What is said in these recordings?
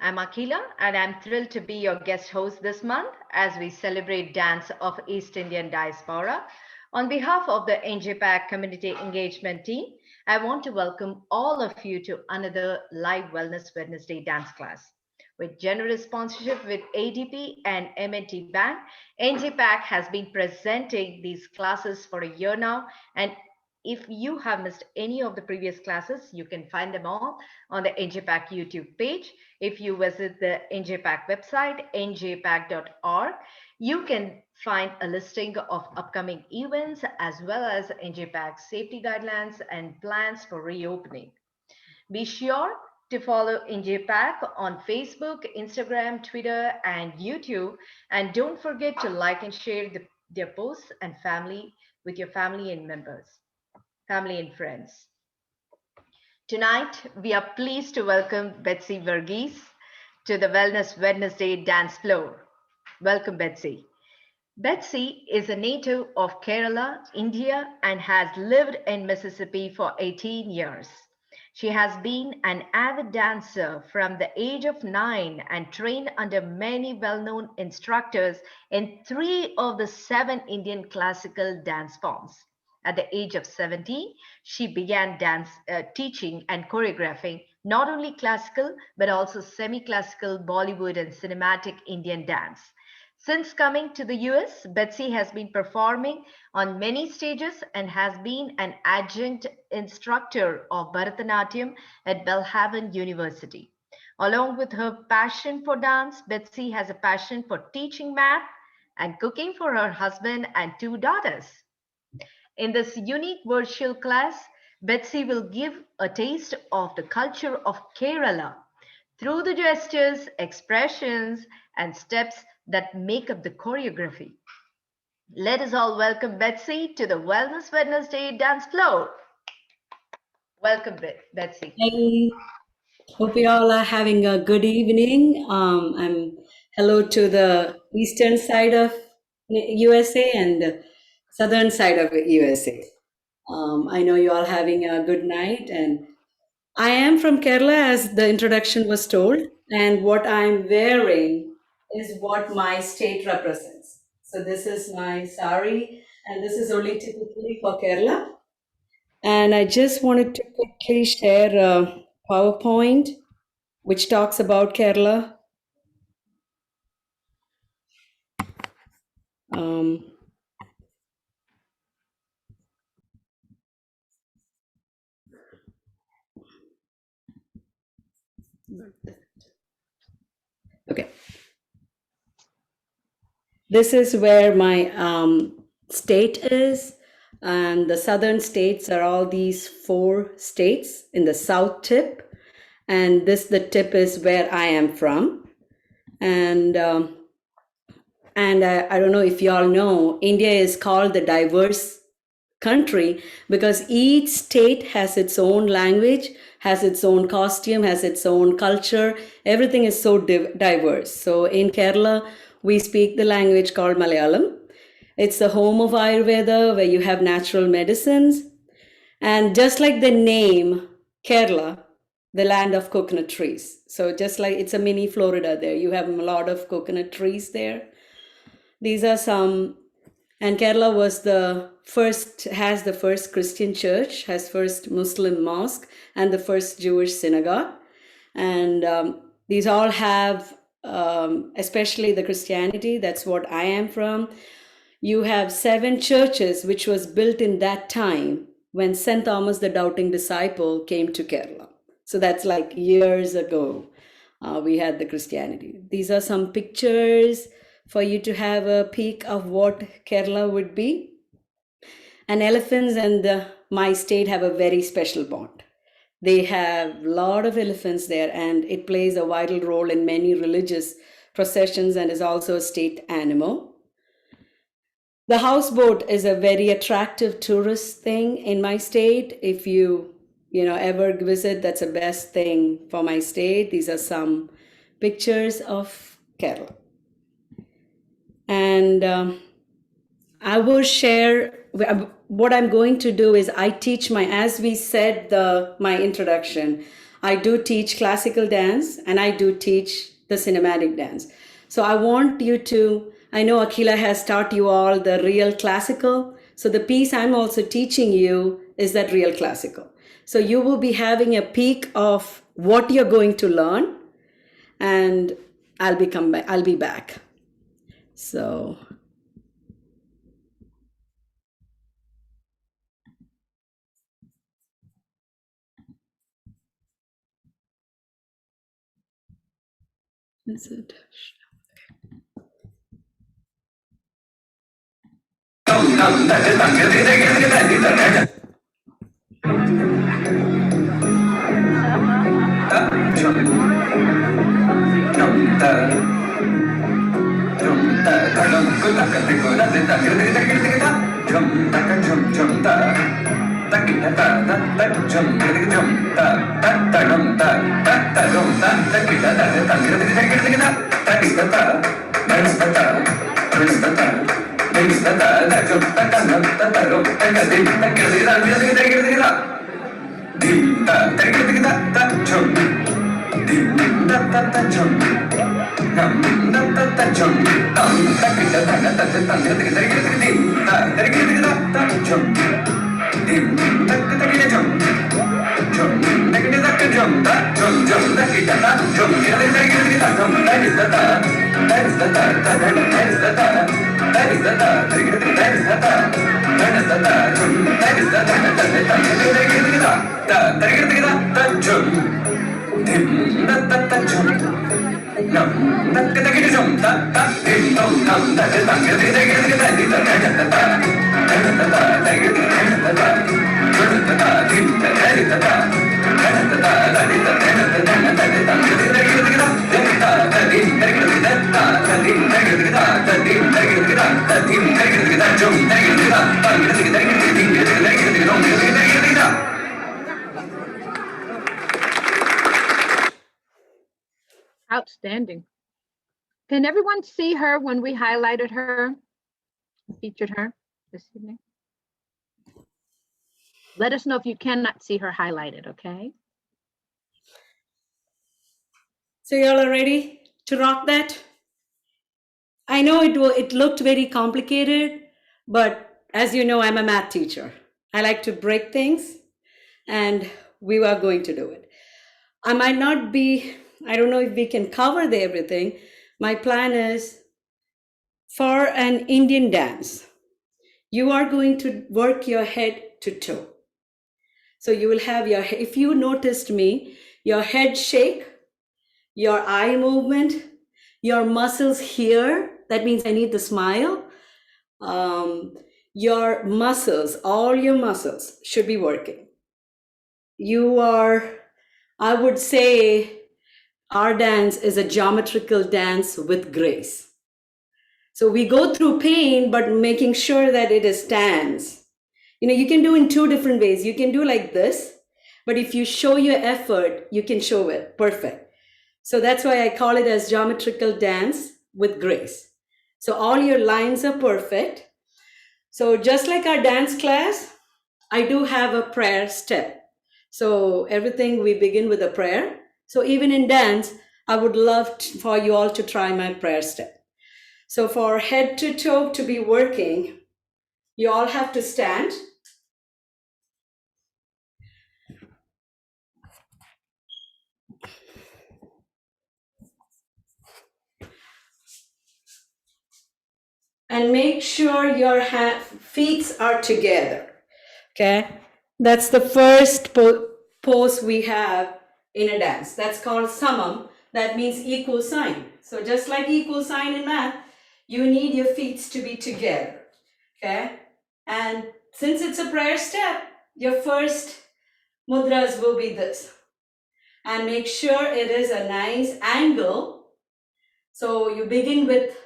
I'm Akila, and I'm thrilled to be your guest host this month as we celebrate Dance of East Indian Diaspora. On behalf of the NJPAC Community Engagement Team, I want to welcome all of you to another live Wellness Wednesday dance class. With generous sponsorship with ADP and MNT Bank, NJPAC has been presenting these classes for a year now, and if you have missed any of the previous classes, you can find them all on the NJPAC YouTube page. If you visit the NJPAC website, njpac.org, you can find a listing of upcoming events as well as NJPAC safety guidelines and plans for reopening. Be sure to follow NJPAC on Facebook, Instagram, Twitter, and YouTube. And don't forget to like and share their posts and family with your family and friends. Tonight, we are pleased to welcome Betsy Vargheese to the Wellness Wednesday dance floor. Welcome, Betsy. Betsy is a native of Kerala, India, and has lived in Mississippi for 18 years. She has been an avid dancer from the age of 9 and trained under many well-known instructors in 3 of the 7 Indian classical dance forms. At the age of 17, she began teaching and choreographing not only classical but also semi-classical Bollywood and cinematic Indian dance. Since coming to the US, Betsy has been performing on many stages and has been an adjunct instructor of Bharatanatyam at Belhaven University. Along with her passion for dance, Betsy has a passion for teaching math and cooking for her husband and 2 daughters. In this unique virtual class, Betsy will give a taste of the culture of Kerala through the gestures, expressions, and steps that make up the choreography. Let us all welcome Betsy to the Wellness Wednesday dance floor. Welcome, Betsy. Hey, hope you all are having a good evening. Hello to the eastern side of USA and the southern side of USA. I know you all having a good night, and I am from Kerala, as the introduction was told, and what I'm wearing is what my state represents. So this is my sari, and this is only typically for Kerala. And I just wanted to quickly share a PowerPoint which talks about Kerala. Um, okay, this is where my state is, and the southern states are all these 4 states in the south tip, and the tip is where I am from, and I don't know if you all know, India is called the diverse country because each state has its own language, has its own costume, has its own culture. Everything is so diverse. So in Kerala, we speak the language called Malayalam. It's the home of Ayurveda, where you have natural medicines. And just like the name, Kerala, the land of coconut trees. So just like it's a mini Florida there, you have a lot of coconut trees there. These are some, and Kerala has the first Christian church, has first Muslim mosque, and the first Jewish synagogue. And these all have, especially the Christianity, that's what I am from. You have 7 churches, which was built in that time when St. Thomas the Doubting Disciple came to Kerala. So that's like years ago, we had the Christianity. These are some pictures for you to have a peek of what Kerala would be. And elephants and my state have a very special bond. They have a lot of elephants there, and it plays a vital role in many religious processions and is also a state animal. The houseboat is a very attractive tourist thing in my state. If you ever visit, that's the best thing for my state. These are some pictures of Kerala. And I will share what I'm going to do is I teach as we said my introduction, I do teach classical dance and I do teach the cinematic dance. So I want you to, I know Akila has taught you all the real classical. So the piece I'm also teaching you is that real classical. So you will be having a peek of what you're going to learn, and I'll be back. So is it? Outstanding. Can everyone see her when we highlighted her, featured her this evening? Let us know if you cannot see her highlighted, okay? So y'all are ready to rock that? I know it looked very complicated, but as you know, I'm a math teacher. I like to break things, and we are going to do it. I might not be, I don't know if we can cover everything. My plan is for an Indian dance, you are going to work your head to toe. So you will have if you noticed me, your head shake, your eye movement, your muscles here, that means I need the smile. Your muscles, all your muscles should be working. You are, I would say, our dance is a geometrical dance with grace. So we go through pain, but making sure that it stands. You can do in two different ways. You can do like this, but if you show your effort, you can show it perfect. So that's why I call it as geometrical dance with grace. So all your lines are perfect. So just like our dance class, I do have a prayer step. So everything we begin with a prayer. So even in dance, I would love for you all to try my prayer step. So for head to toe to be working, you all have to stand. And make sure your feet are together. Okay, that's the first pose we have in a dance. That's called samam. That means equal sign. So just like equal sign in math, you need your feet to be together. Okay, and since it's a prayer step, your first mudras will be this. And make sure it is a nice angle. So you begin with,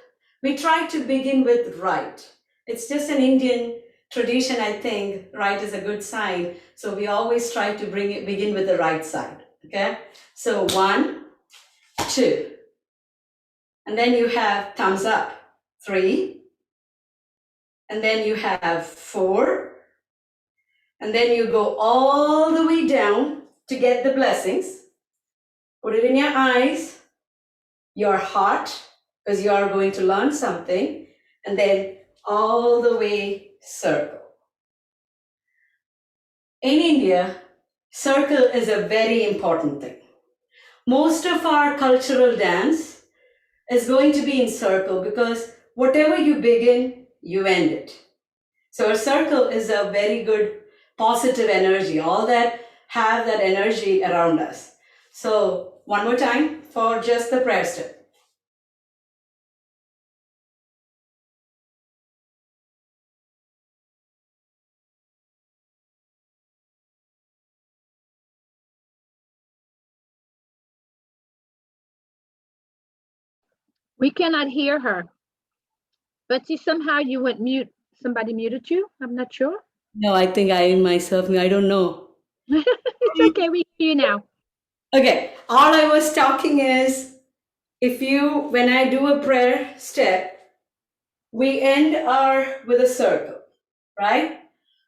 we try to begin with right. It's just an Indian tradition, I think. Right is a good sign. So we always try to begin with the right side. Okay. So 1, 2. And then you have thumbs up. 3. And then you have 4. And then you go all the way down to get the blessings. Put it in your eyes, your heart, because you are going to learn something, and then all the way circle. In India, circle is a very important thing. Most of our cultural dance is going to be in circle because whatever you begin, you end it. So a circle is a very good positive energy, all that have that energy around us. So one more time for just the prayer step. We cannot hear her. Betsy, somehow you went mute. Somebody muted you? I'm not sure. No, I think I myself, I don't know. It's okay. We hear you now. Okay, all I was talking is when I do a prayer step, we end our with a circle, right?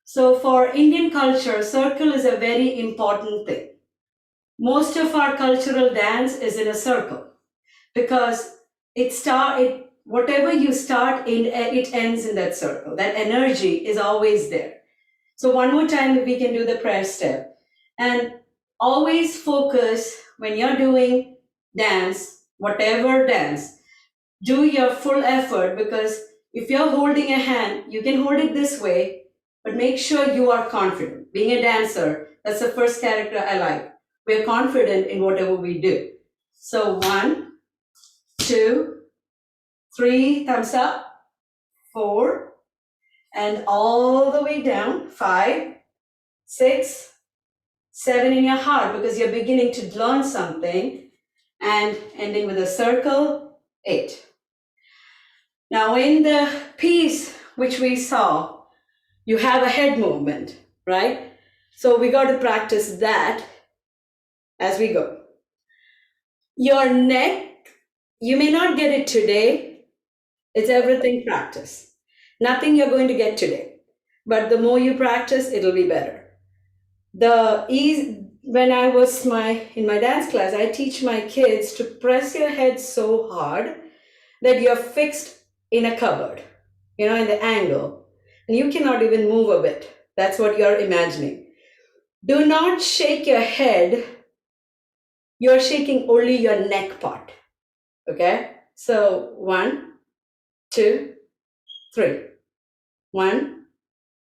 So for Indian culture, circle is a very important thing. Most of our cultural dance is in a circle because whatever you start in, it ends in that circle. That energy is always there. So one more time, if we can do the prayer step, and always focus when you're doing dance, whatever dance, do your full effort, because if you're holding a hand, you can hold it this way, but make sure you are confident. Being a dancer, that's the first character I like. We're confident in whatever we do. So 1, 2, 3, thumbs up, 4, and all the way down, 5, 6, 7 in your heart, because you're beginning to learn something, and ending with a circle, 8. Now in the piece which we saw, you have a head movement, right? So we got to practice that as we go. Your neck, you may not get it today. It's everything practice. Nothing you're going to get today. But the more you practice, it'll be better. When I was in my dance class, I teach my kids to press your head so hard that you're fixed in a cupboard, in the angle, and you cannot even move a bit. That's what you're imagining. Do not shake your head. You're shaking only your neck part. Okay? So 1, 2, 3. 1,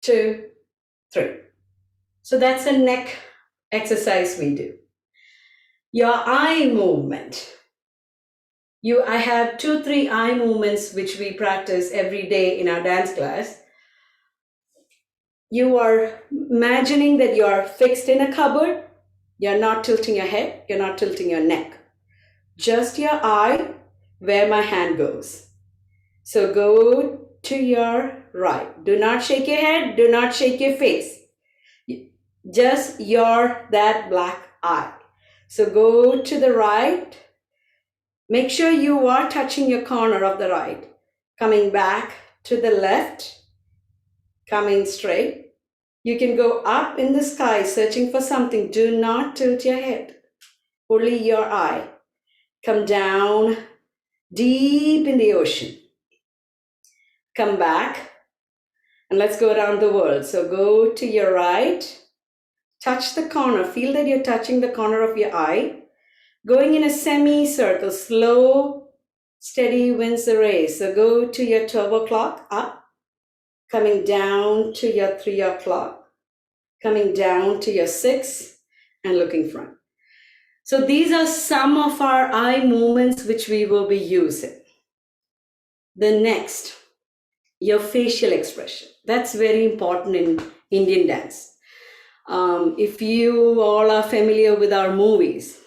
2, 3. So that's a neck exercise we do. Your eye movement. I have 2, 3 eye movements which we practice every day in our dance class. You are imagining that you're fixed in a cupboard. You're not tilting your head. You're not tilting your neck. Just your eye where my hand goes. So go to your right. Do not shake your head. Do not shake your face. Just that black eye. So go to the right. Make sure you are touching your corner of the right. Coming back to the left. Coming straight. You can go up in the sky searching for something. Do not tilt your head. Only your eye. Come down deep in the ocean. Come back. And let's go around the world. So go to your right. Touch the corner. Feel that you're touching the corner of your eye. Going in a semicircle. Slow, steady wins the race. So go to your 12 o'clock up. Coming down to your 3 o'clock. Coming down to your 6 and looking front. So these are some of our eye movements which we will be using. The next, your facial expression. That's very important in Indian dance. If you all are familiar with our movies,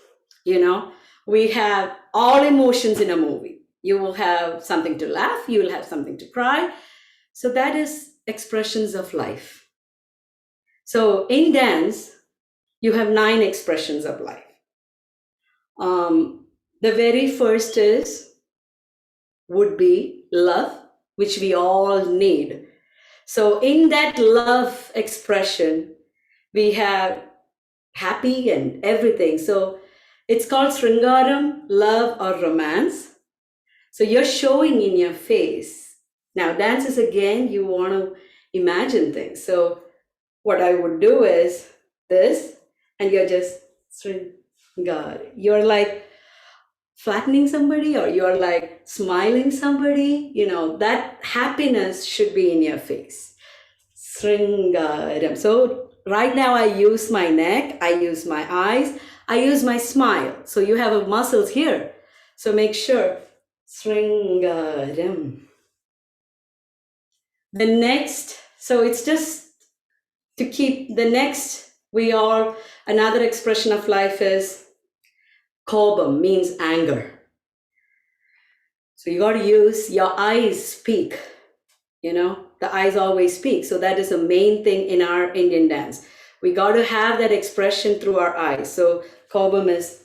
we have all emotions in a movie. You will have something to laugh, you will have something to cry. So that is expressions of life. So in dance, you have 9 expressions of life. The very first would be love, which we all need. So in that love expression, we have happy and everything. So It's called Sringaram, love or romance. So you're showing in your face. Now, dance is again, you want to imagine things. So what I would do is this, and you're just Sringar. You're like flattening somebody, or you're like smiling somebody. That happiness should be in your face. Sringaram. So right now I use my neck, I use my eyes, I use my smile. So you have a muscles here. So make sure Sringaram. The next, so it's just to keep the next, another expression of life is kobam, means anger. So you got to use your eyes speak. The eyes always speak. So that is the main thing in our Indian dance. We got to have that expression through our eyes. So kobam is,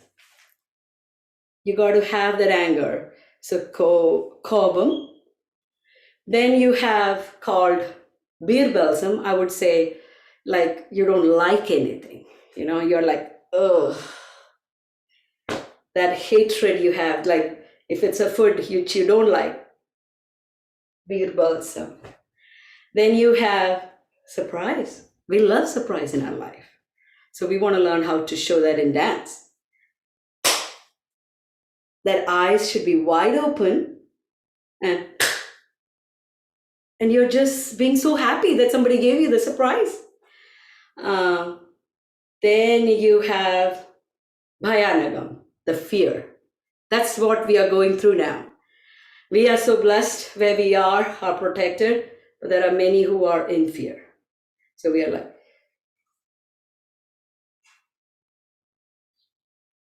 you got to have that anger. So kobam. Then you have called bir balsam. I would say, like, you don't like anything. You're like, ugh. That hatred you have, like if it's a food which you don't like, bir balsam. Then you have surprise. We love surprise in our life. So we want to learn how to show that in dance. That eyes should be wide open, and you're just being so happy that somebody gave you the surprise. Then you have bhayanagam, the fear. That's what we are going through now. We are so blessed where we are protected, but there are many who are in fear. So we are like,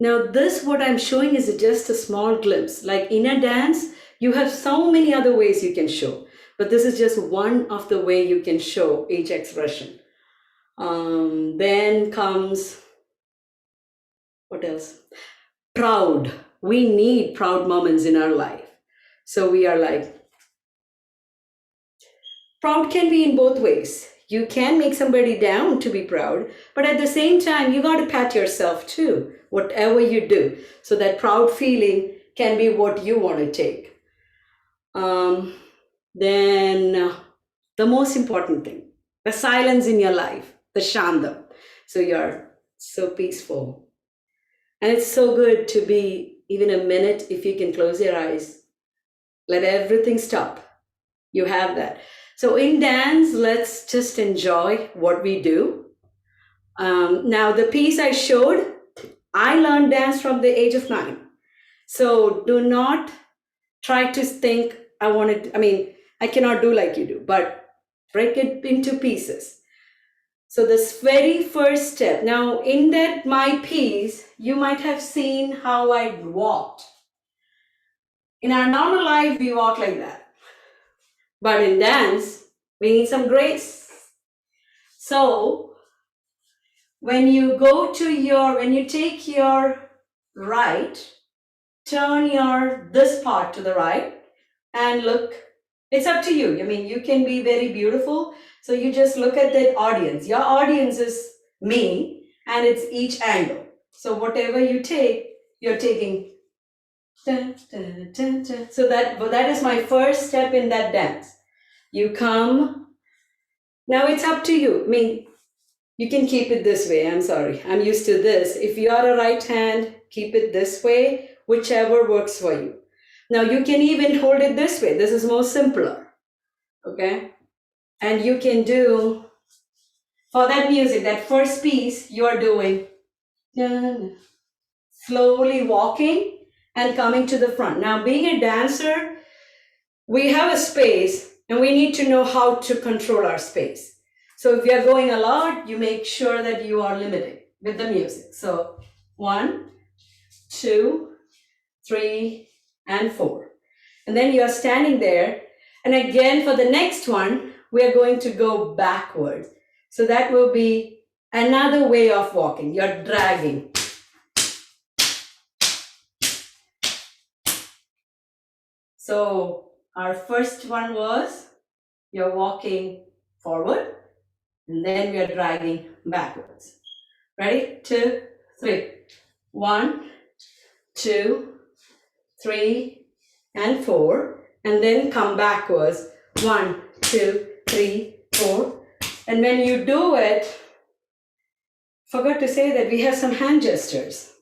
now this, what I'm showing is just a small glimpse. Like in a dance, you have so many other ways you can show, but this is just one of the way you can show each expression. Then comes, what else? Proud. We need proud moments in our life. So we are like, proud can be in both ways. You can make somebody down to be proud, but at the same time, you got to pat yourself too, whatever you do. So that proud feeling can be what you want to take. Then the most important thing, the silence in your life, the shandam. So you're so peaceful. And it's so good to be even a minute, if you can close your eyes, let everything stop. You have that. So in dance, let's just enjoy what we do. Now the piece I showed, I learned dance from the age of 9. So do not try to think, I cannot do like you do, but break it into pieces. So this very first step, now in that my piece, you might have seen how I walked. In our normal life, we walk like that. But in dance, we need some grace. So when you take your right, turn this part to the right and look. It's up to you. You can be very beautiful. So you just look at the audience. Your audience is me, and it's each angle. So whatever you take, you're taking. Dun, dun, dun, dun. So that is my first step in that dance. You come. Now it's up to you. You can keep it this way. I'm sorry. I'm used to this. If you are a right hand, keep it this way, whichever works for you. Now you can even hold it this way. This is more simpler. Okay? And you can do, for that music, that first piece, you are doing slowly walking and coming to the front. Now, being a dancer, we have a space and we need to know how to control our space. So if you're going a lot, you make sure that you are limited with the music. So 1, 2, 3, and 4. And then you're standing there. And again, for the next one, we're going to go backwards. So that will be another way of walking. You're dragging. So our first one was you're walking forward, and then we are dragging backwards. Ready? 2, 3. 1, 2, 3, and 4. And then come backwards. 1, 2, 3, 4. And when you do it, forgot to say that we have some hand gestures.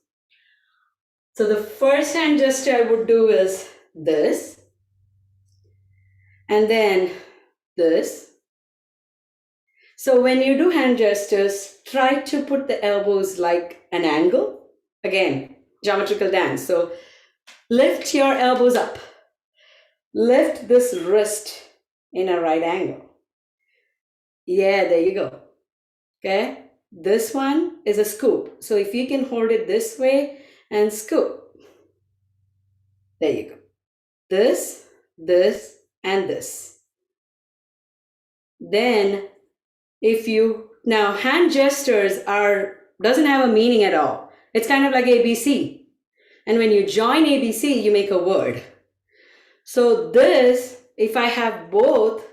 So the first hand gesture I would do is this. And then this. So when you do hand gestures, try to put the elbows like an angle. Again, geometrical dance. So lift your elbows up. Lift this wrist in a right angle. Yeah, there you go. Okay. This one is a scoop. So if you can hold it this way and scoop. There you go. This, and this. Then if you, now hand gestures doesn't have a meaning at all. It's kind of like ABC. And when you join ABC, you make a word. So this, if I have both,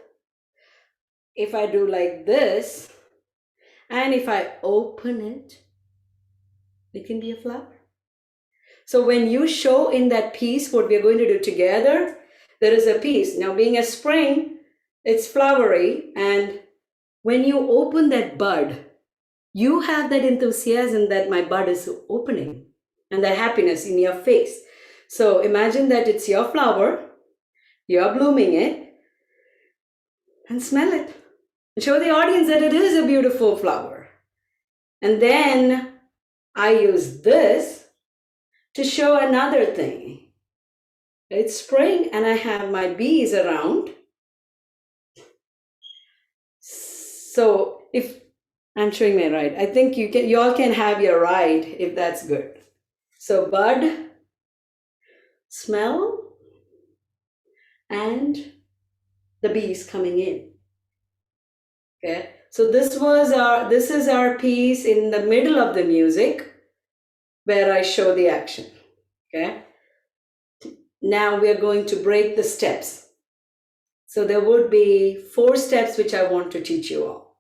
if I do like this, and if I open it, it can be a flower. So when you show in that piece what we're going to do together, there is a piece. Now being a spring, it's flowery. And when you open that bud, you have that enthusiasm that my bud is opening and that happiness in your face. So imagine that it's your flower, you're blooming it, and smell it. And show the audience that it is a beautiful flower. And then I use this to show another thing. It's spring and I have my bees around. So if I'm showing my right, I think you all can have your right if that's good. So bud, smell, and the bees coming in. Okay. So this is our piece in the middle of the music where I show the action. Okay. Now we are going to break the steps. So there would be 4 steps which I want to teach you all.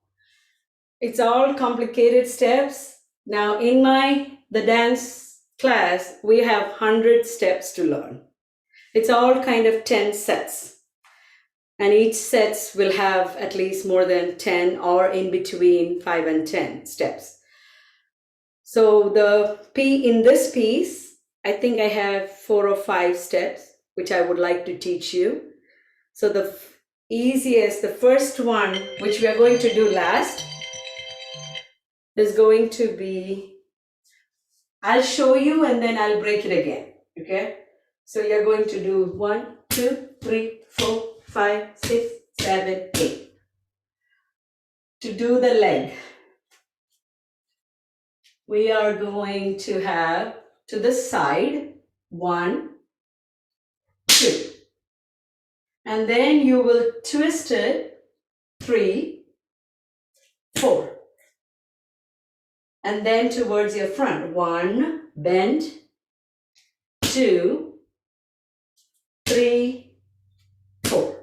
It's all complicated steps. Now in the dance class, we have 100 steps to learn. It's all kind of 10 sets. And each sets will have at least more than 10 or in between 5 and 10 steps. So in this piece, I think I have 4 or 5 steps, which I would like to teach you. So the easiest, the first one, which we are going to do last, is going to be, I'll show you and then I'll break it again. Okay. So you're going to do 1, 2, 3, 4, 5, 6, 7, 8. To do the leg, we are going to have to the side 1, 2. And then you will twist it 3, 4. And then towards your front. 1, bend, 2, 3, 4.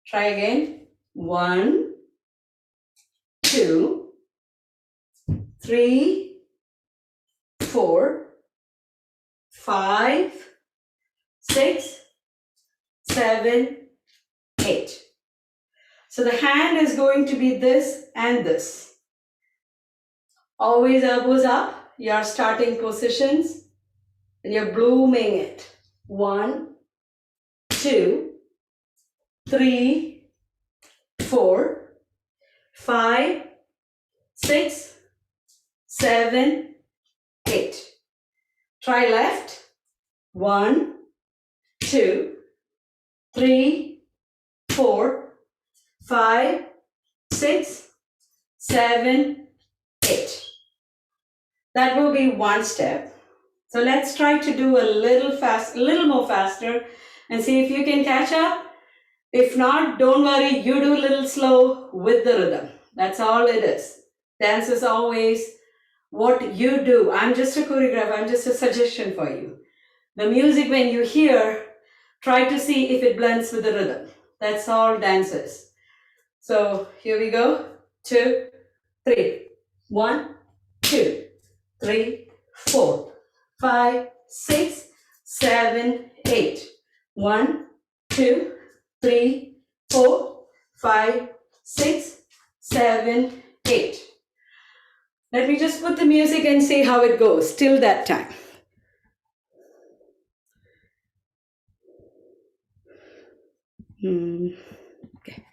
Try again. 1, 2, 3, 4, 5, 6, 7, 8. So the hand is going to be this and this. Always elbows up, your starting positions, and you're blooming it. 1, 2, 3, 4, 5, 6, 7, 8. Try left. 1, 2, 3, 4, 5, 6, 7, 8. That will be one step. So let's try to do a little more faster and see if you can catch up. If not, don't worry, you do a little slow with the rhythm. That's all it is. Dance is always what you do. I'm just a choreographer, I'm just a suggestion for you. The music, when you hear, try to see if it blends with the rhythm. That's all dance is. So here we go. 2, 3. 1, 2, 3, 4, 5, 6, 7, 8. 1, 2, 3, 4, 5, 6, 7, 8. Let me just put the music and see how it goes till that time. Okay.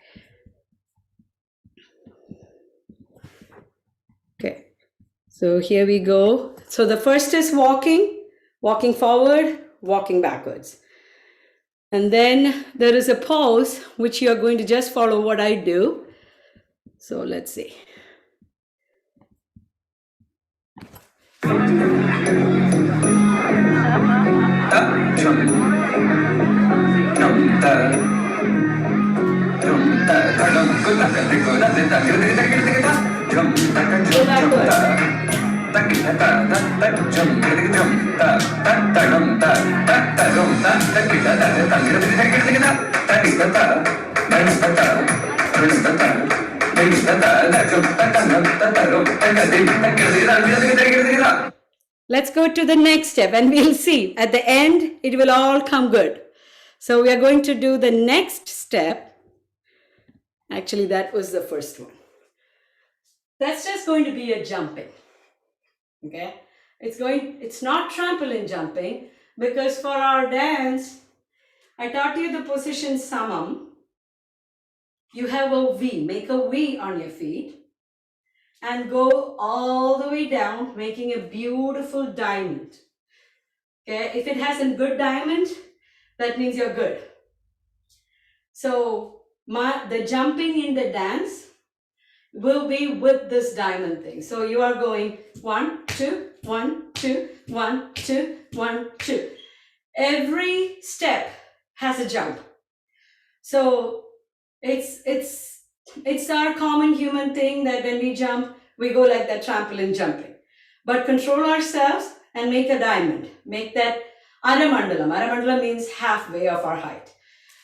Okay. So here we go. So the first is walking, walking forward, walking backwards. And then there is a pause, which you are going to just follow what I do. So let's see. Go backwards. Let's go to the next step and we'll see. At the end, it will all come good. So we are going to do the next step. Actually, that was the first one. That's just going to be a jumping. Okay? It's not trampoline jumping because for our dance, I taught you the position samam. You have a V, make a V on your feet and go all the way down, making a beautiful diamond. Okay, if it has a good diamond, that means you're good. So the jumping in the dance will be with this diamond thing. So you are going 1, 2, 1, 2, 1, 2, 1, 2. Every step has a jump. So it's our common human thing that when we jump, we go like that trampoline jumping. But control ourselves and make a diamond. Make that aramandalam. Aramandalam means halfway of our height.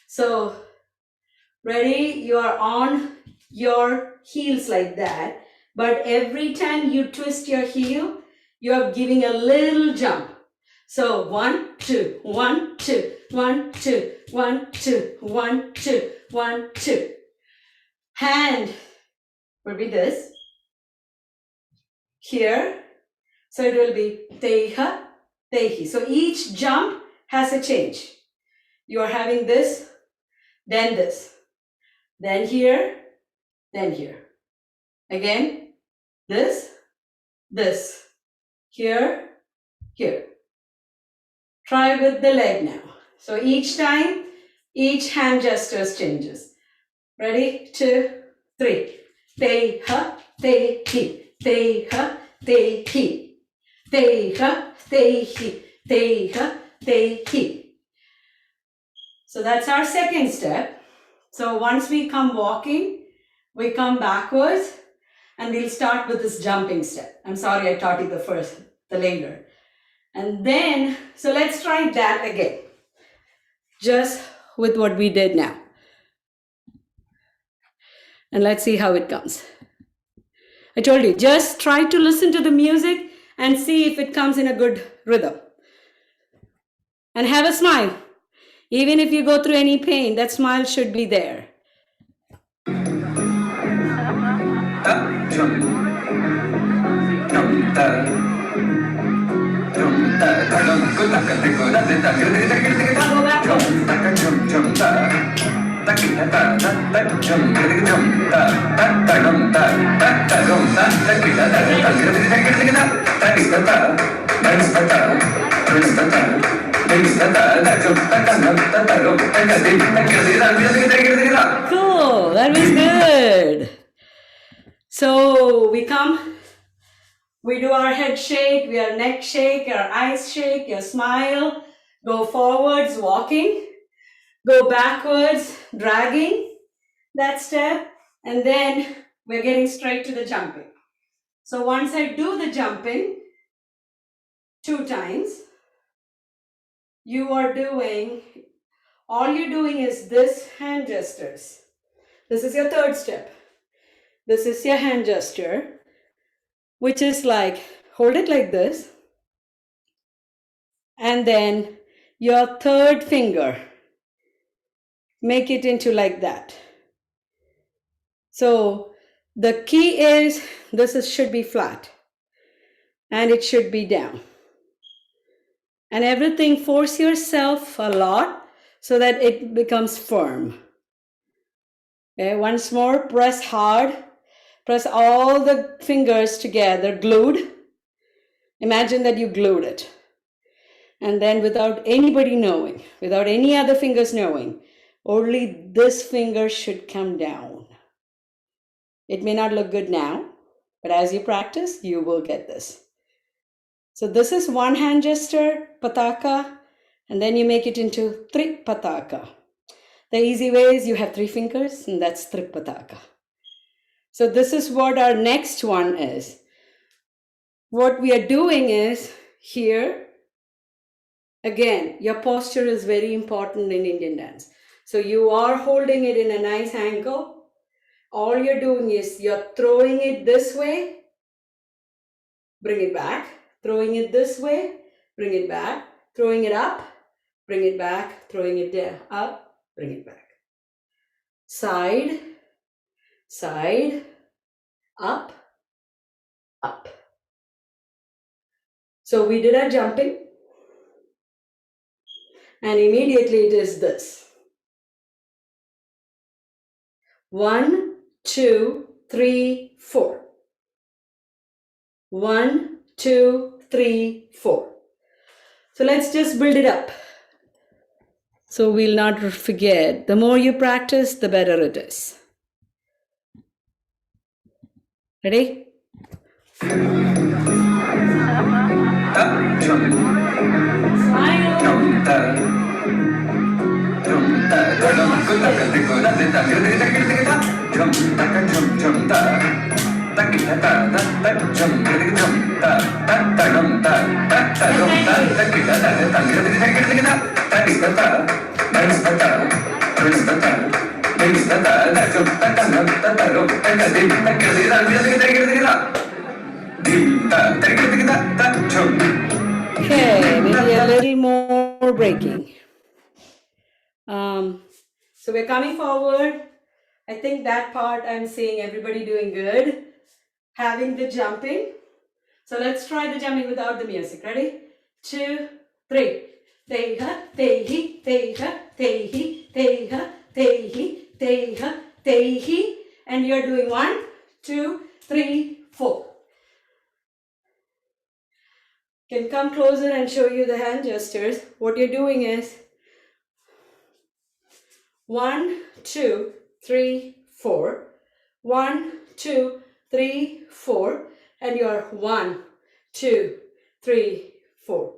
So ready? You are on your heels like that. But every time you twist your heel, you are giving a little jump. So 1, 2, 1, 2, 1, 2, 1, 2, 1, 2, 1, 2. Hand will be this. Here. So it will be teha, tehi. So each jump has a change. You are having this, then here, then here. Again, this, here, here. Try with the leg now. So each time, each hand gestures changes. Ready? 2, 3. Teha, tehi, teha, tehi. Teha, tehi, teha, tehi. So that's our second step. So once we come walking, we come backwards and we'll start with this jumping step. I'm sorry I taught you the later. And then, so let's try that again. Just with what we did now. And let's see how it comes. I told you, just try to listen to the music and see if it comes in a good rhythm. And have a smile. Even if you go through any pain, that smile should be there. Cool, that was good. So we come, we do our head shake, our neck shake, our eyes shake, your smile, go forwards, walking, go backwards, dragging that step, and then we're getting straight to the jumping. So once I do the jumping 2 times, all you're doing is this hand gestures. This is your third step. This is your hand gesture, which is like, hold it like this. And then your third finger, make it into like that. So the key is should be flat and it should be down. And everything, force yourself a lot so that it becomes firm. Okay, once more, press hard. Press all the fingers together, glued. Imagine that you glued it. And then without anybody knowing, without any other fingers knowing, only this finger should come down. It may not look good now, but as you practice, you will get this. So this is one hand gesture, pataka, and then you make it into tripataka. The easy way is you have 3 fingers, and that's tripataka. So this is what our next one is. What we are doing is here, again, your posture is very important in Indian dance. So you are holding it in a nice angle. All you're doing is you're throwing it this way, bring it back, throwing it this way, bring it back, throwing it up, bring it back, throwing it down, up, bring it back. Side, side, up, up. So we did our jumping, and immediately it is this. 1, 2, 3, 4. 1, 2, 3, 4. So let's just build it up. So we'll not forget. The more you practice, the better it is. Ready? Okay, maybe a little more breaking. So we're coming forward. I think that part I'm seeing everybody doing good. Having the jumping. So let's try the jumping without the music. Ready? 2, 3. Teha, tehi, teha, tehi, teha, tehi, teha, tehi. And you're doing 1, 2, 3, 4. Can come closer and show you the hand gestures. What you're doing is 1, 2, 3, 4. 1, 2, 3, 4. And you're 1, 2, 3, 4.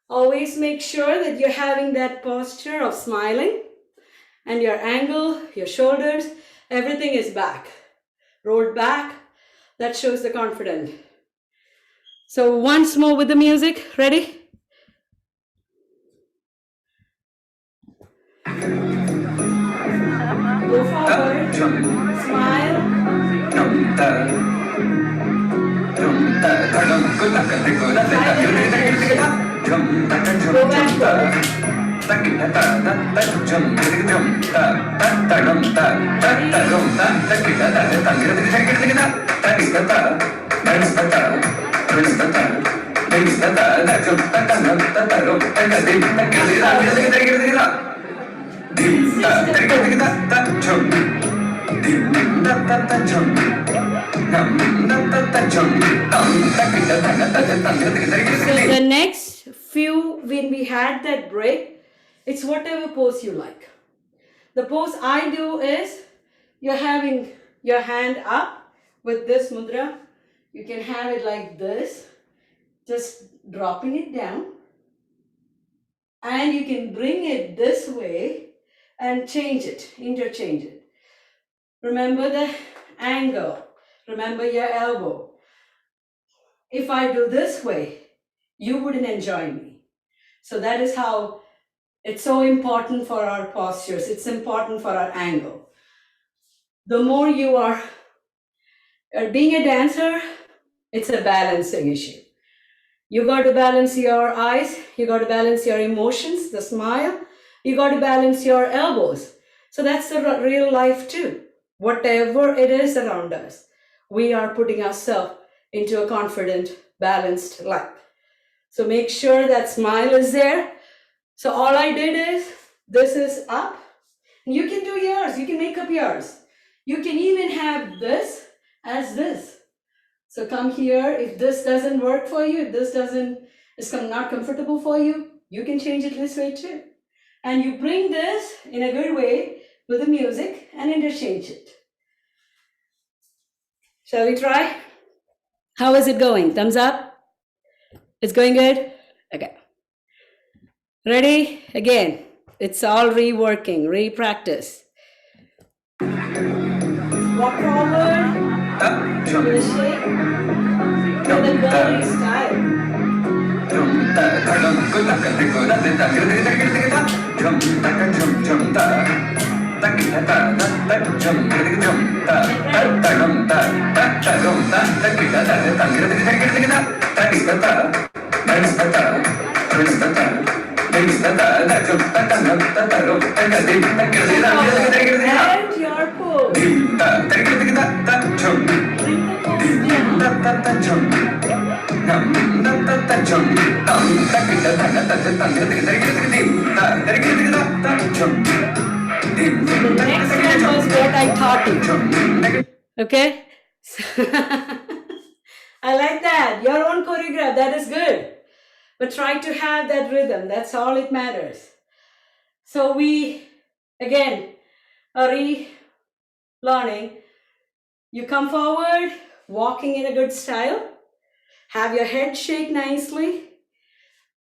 Always make sure that you're having that posture of smiling and your angle, your shoulders, everything is back. Rolled back. That shows the confidence. So once more with the music. Ready? Go forward. Smile. Go backward. So the next few, when we had that break, it's whatever pose you like. The pose I do is you're having your hand up with this mudra. You can have it like this, just dropping it down. And you can bring it this way and change it, interchange it. Remember the angle. Remember your elbow. If I do this way, you wouldn't enjoy me. So that is how it's so important for our postures. It's important for our angle. The more you are being a dancer, it's a balancing issue. You got to balance your eyes. You got to balance your emotions, the smile. You got to balance your elbows. So that's the real life too. Whatever it is around us, we are putting ourselves into a confident, balanced life. So make sure that smile is there. So all I did is, this is up. You can do yours. You can make up yours. You can even have this as this. So come here. If this doesn't work for you, if this is not comfortable for you, you can change it this way too. And you bring this in a good way with the music and interchange it. Shall we try? How is it going? Thumbs up? It's going good? Okay. Ready? Again. It's all reworking, re-practice. Walk forward. With a shake. With a girly style. And your pose. Bring the The next one was what I taught you. Okay? I like that. Your own choreograph, that is good. But try to have that rhythm. That's all it matters. So we, again, are relearning. You come forward, walking in a good style. Have your head shake nicely.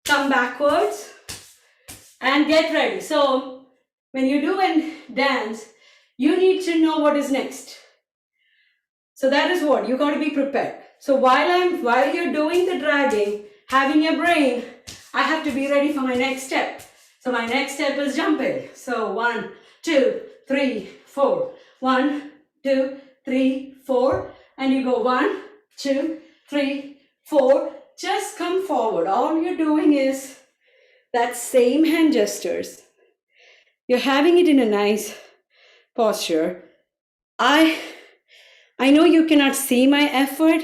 Come backwards and get ready. So when you do a dance, you need to know what is next. So that is what you got to be prepared. So while you're doing the dragging, having your brain, I have to be ready for my next step. So my next step is jumping. So 1, 2, 3, 4. 1, 2, 3, 4. And you go 1, 2, 3, 4. Just come forward. All you're doing is that same hand gestures. You're having it in a nice posture. I know you cannot see my effort,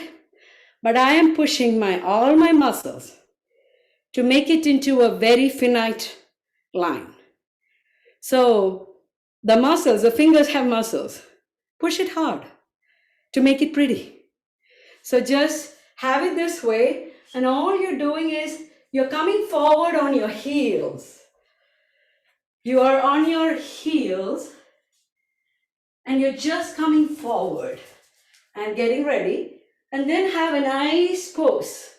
but I am pushing all my muscles to make it into a very finite line. So the muscles, the fingers have muscles. Push it hard to make it pretty. So just have it this way, and all you're doing is you're coming forward on your heels. You are on your heels, and you're just coming forward and getting ready, and then have a nice pose.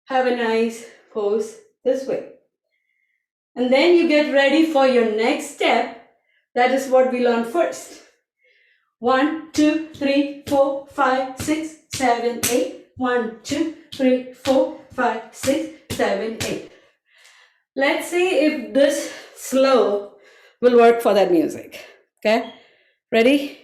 Have a nice pose this way. And then you get ready for your next step. That is what we learned first. 1, 2, 3, 4, 5, 6, 7, 8. 1, 2, 3, 4, 5, 6, 7, 8. Let's see if this slow will work for that music. Okay? Ready?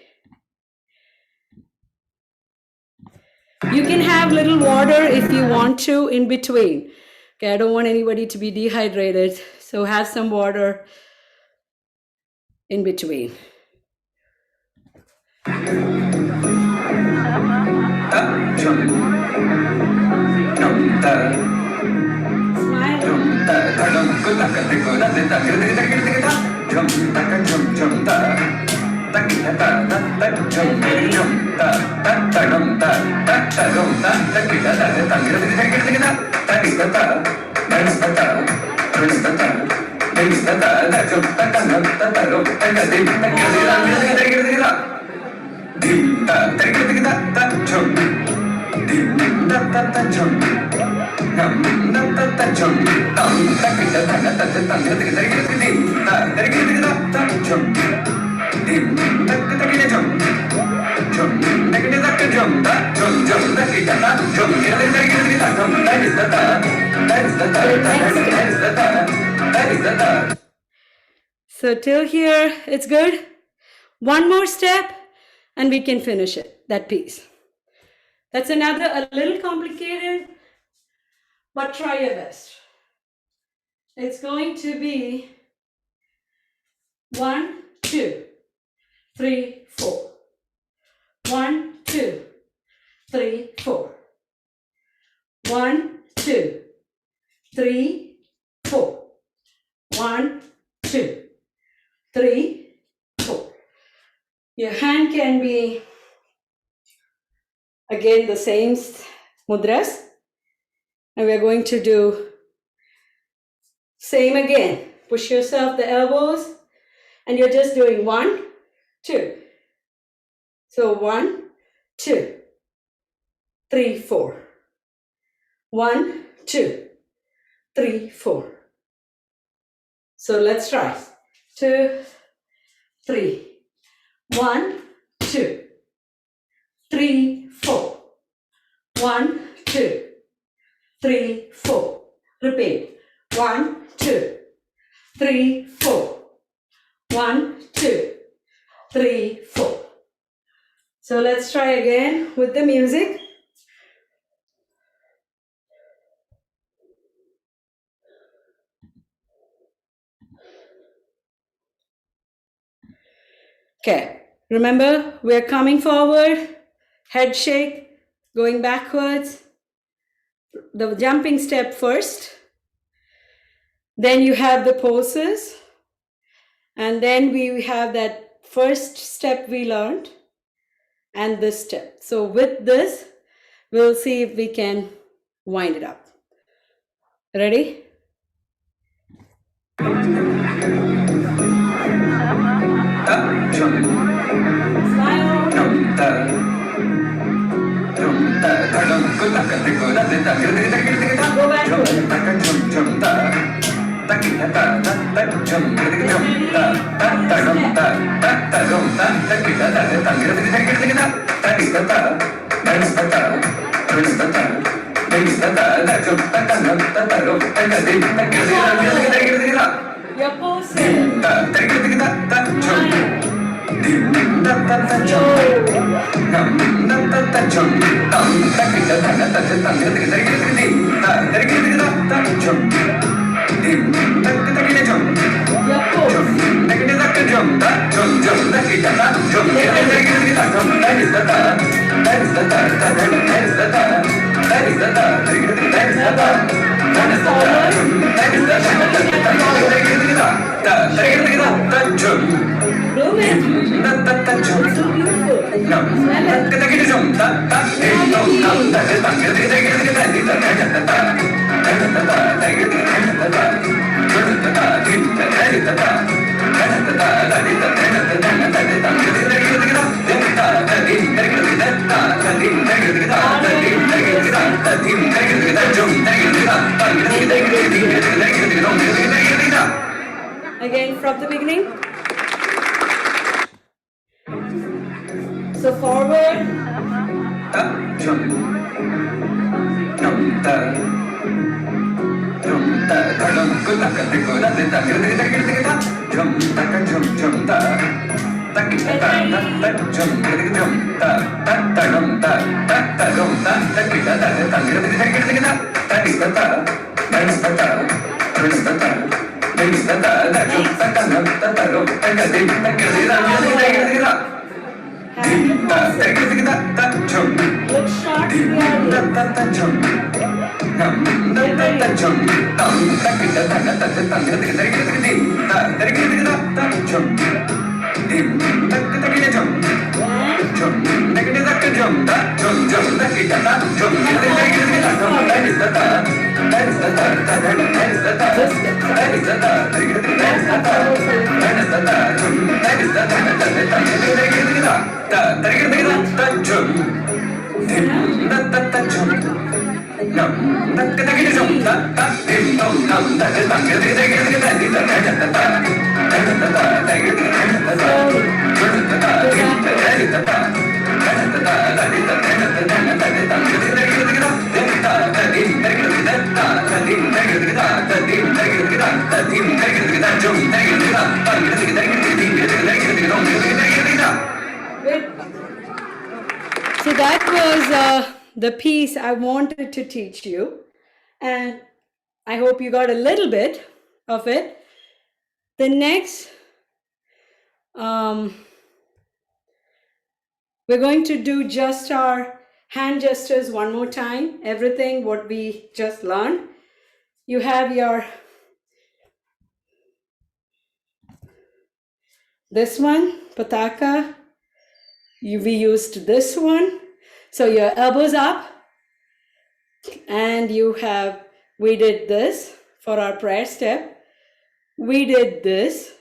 You can have little water if you want to in between. Okay, I don't want anybody to be dehydrated, so have some water in between. So till here, it's good. One more step and we can finish it, that piece. That's a little complicated, but try your best. It's going to be 1, 2, 3, 4. 1, 2, 3, 4. 1, 2, 3, 4. 1, 2, 3, 4. Your hand can be again the same mudras, and we're going to do same again. Push yourself the elbows, and you're just doing 1, 2. So 1, 2, 3, 4. 1, 2, 3, 4. So let's try. 2, 3. 1, 2, 3, 4. 1, 2, 3, 4. Repeat. 1, 2, 3, 4. 1, 2, 3, 4. So let's try again with the music. Okay, remember we're coming forward, head shake, going backwards, the jumping step first, then you have the poses, and then we have that first step we learned and this step. So with this, we'll see if we can wind it up. Ready? Go Your pose. Again from the beginning. So forward. Look So that was the piece I wanted to teach you. And I hope you got a little bit of it. The next, we're going to do just our hand gestures one more time. Everything what we just learned. You have your, this one, pataka. We used this one. So your elbows up, and you have, we did this for our prayer step. We did this,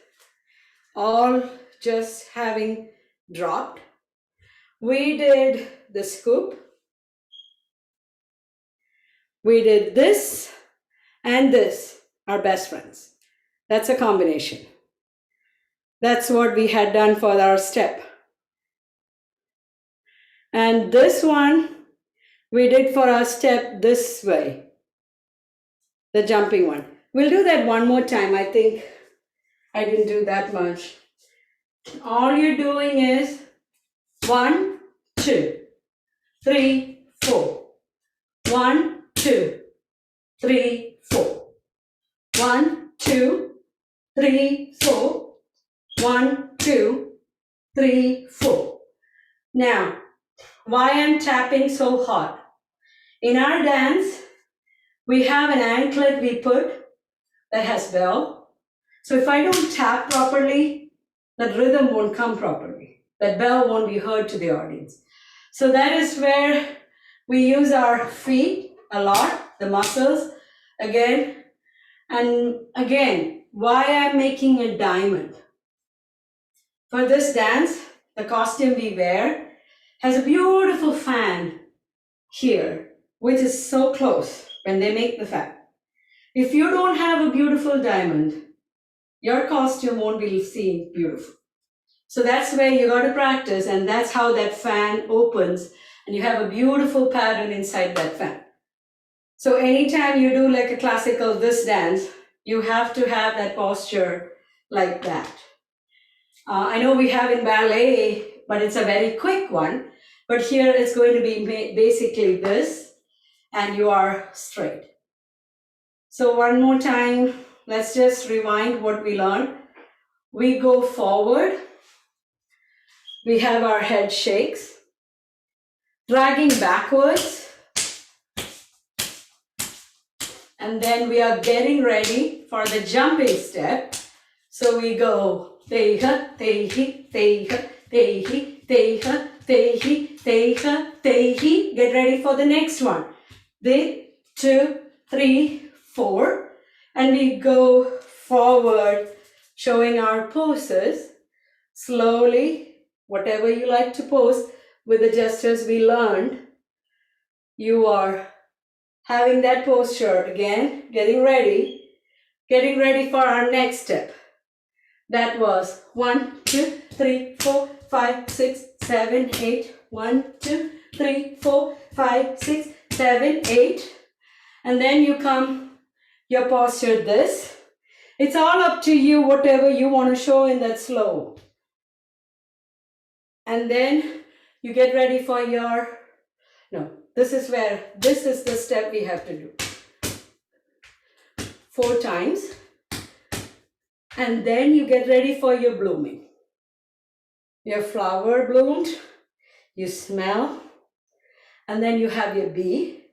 all just having dropped. We did the scoop. We did this and this, our best friends. That's a combination. That's what we had done for our step. And this one, we did for our step this way, the jumping one. We'll do that one more time. I think I didn't do that much. All you're doing is 1, 2, 3, 4. 1, 2, 3, 4. 1, 2, 3, 4. 1, 2, 3, 4. Now, why I'm tapping so hard? In our dance, we have an anklet we put that has bell. So if I don't tap properly, that rhythm won't come properly. That bell won't be heard to the audience. So that is where we use our feet a lot, the muscles again. And again, why I'm making a diamond. For this dance, the costume we wear has a beautiful fan here, which is so close when they make the fan. If you don't have a beautiful diamond, your costume won't be seen beautiful. So that's where you got to practice, and that's how that fan opens, and you have a beautiful pattern inside that fan. So anytime you do like a classical this dance, you have to have that posture like that. I know we have in ballet, but it's a very quick one. But here it's going to be basically this, and you are straight. So one more time, let's just rewind what we learned. We go forward. We have our head shakes. Dragging backwards. And then we are getting ready for the jumping step. So we go teha, tehi, teha, tehi, teha, tehi, teha, tehi. Get ready for the next one. 2, 3, 4. And we go forward, showing our poses. Slowly, whatever you like to pose with the gestures we learned, you are having that posture again, getting ready for our next step. That was 1, 2, 3, 4, 5, 6, 7, 8. 1, 2, 3, 4, 5, 6, 7, 8. And then you come your posture this. It's all up to you, whatever you want to show in that slow. And then you get ready for your, this is the step we have to do. 4 times. And then you get ready for your blooming. Your flower bloomed, you smell, and then you have your bee.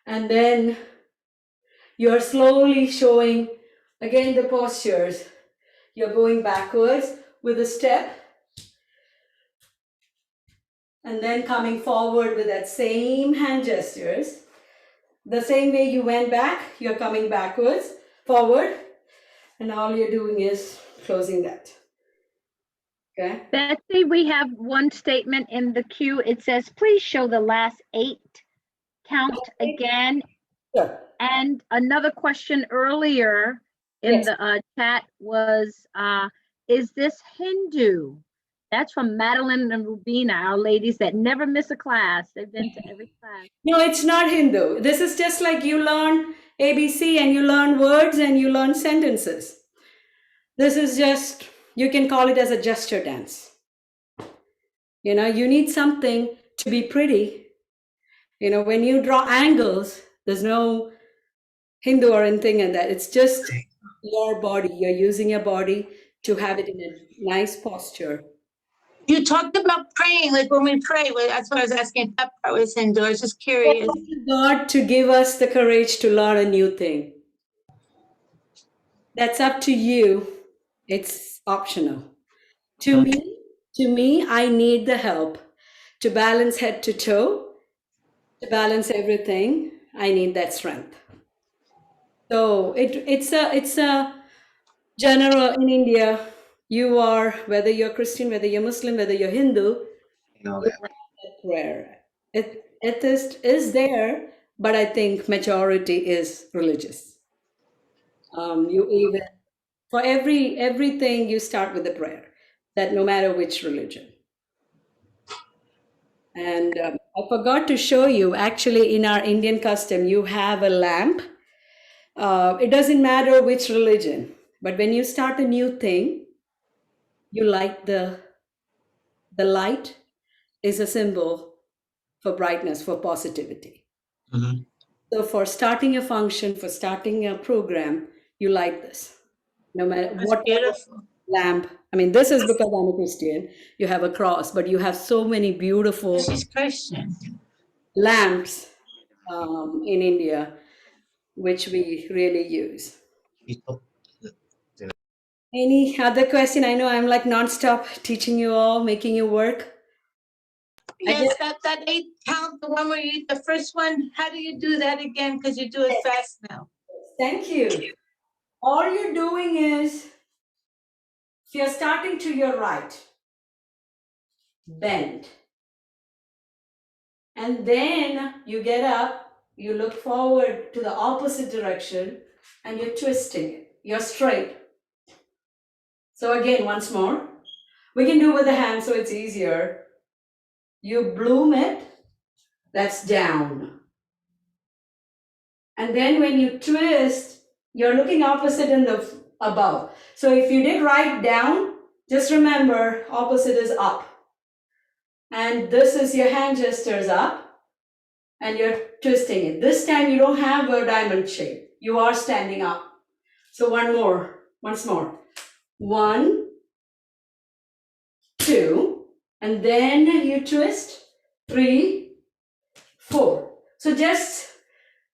And then you're slowly showing, again, the postures. You're going backwards with a step, and then coming forward with that same hand gestures. The same way you went back, you're coming backwards, forward, and all you're doing is closing that. Okay? Betsy, we have one statement in the queue. It says, please show the last 8 count again. Sure. And another question earlier in the chat was, is this Hindu? That's from Madeline and Rubina, our ladies that never miss a class. They've been to every class. No, it's not Hindu. This is just like you learn ABC and you learn words and you learn sentences. This is just, you can call it as a gesture dance. You need something to be pretty. You know, when you draw angles, there's no Hindu or anything in that. It's just your body. You're using your body to have it in a nice posture. You talked about praying, like when we pray. That's what I was asking. If that part was Hindu. I was just curious. God to give us the courage to learn a new thing. That's up to you. It's optional. To me, I need the help to balance head to toe, to balance everything. I need that strength. So it's a general in India. You are, whether you're Christian, whether you're Muslim, whether you're Hindu, prayer. Atheist is there, but I think majority is religious. You even for everything you start with a prayer, that no matter which religion. And I forgot to show you, actually, in our Indian custom, you have a lamp. It doesn't matter which religion, but when you start a new thing, you light the light is a symbol for brightness, for positivity. Mhm. So for starting a function, for starting a program, you light this. No matter That's what beautiful. lamp. I mean, this is because I'm a Christian. You have a cross, but you have so many beautiful She's Christian. lamps in India, which we really use. Any other question? I know I'm like nonstop teaching you all, making you work. Yes, that 8 count, the one where you the first one. How do you do that again? Because you do it fast now. Thank you. All you're doing is, if you're starting to your right, bend. And then you get up, you look forward to the opposite direction, and you're twisting it. You're straight. So again, once more. We can do with the hand so it's easier. You bloom it, that's down. And then when you twist, you're looking opposite in the above. So if you did right down, just remember opposite is up. And this is your hand gestures up, and you're twisting it. This time you don't have a diamond shape. You are standing up. So once more. 1, 2, and then you twist. 3, 4. So just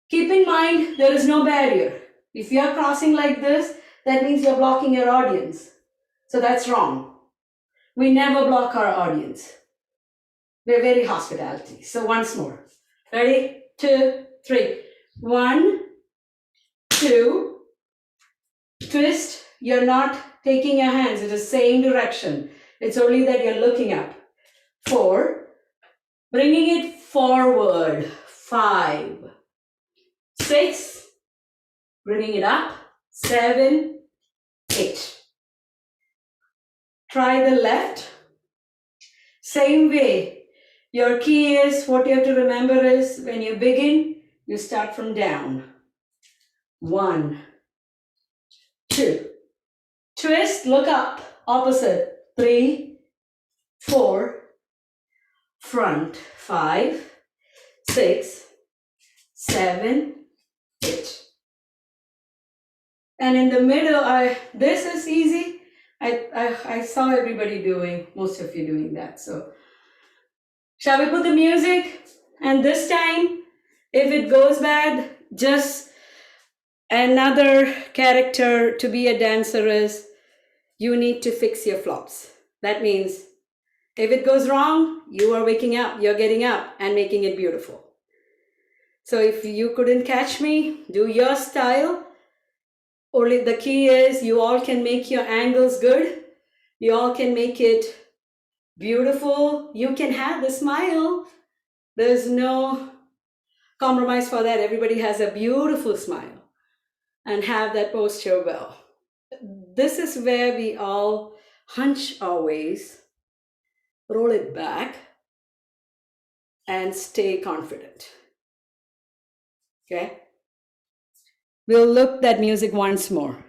keep in mind there is no barrier. If you are crossing like this, that means you're blocking your audience. So that's wrong. We never block our audience. We're very hospitality. So once more. Ready? 2, 3. 1, 2. Twist. You're not taking your hands in the same direction. It's only that you're looking up. 4. Bringing it forward. 5. 6. Bringing it up. 7, 8. Try the left. Same way. Your key is, what you have to remember is, when you begin, you start from down. 1, 2. Twist, look up, opposite. 3, 4, front. 5, 6, 7, 8. And in the middle, this is easy. I saw everybody doing, most of you doing that. So shall we put the music? And this time, if it goes bad, just another character to be a dancer is, you need to fix your flops. That means if it goes wrong, you are waking up, you're getting up and making it beautiful. So if you couldn't catch me, do your style. Only the key is you all can make your angles good. You all can make it beautiful. You can have the smile. There's no compromise for that. Everybody has a beautiful smile and have that posture well. This is where we all hunch our waist, roll it back, and stay confident. Okay? We'll look that music once more.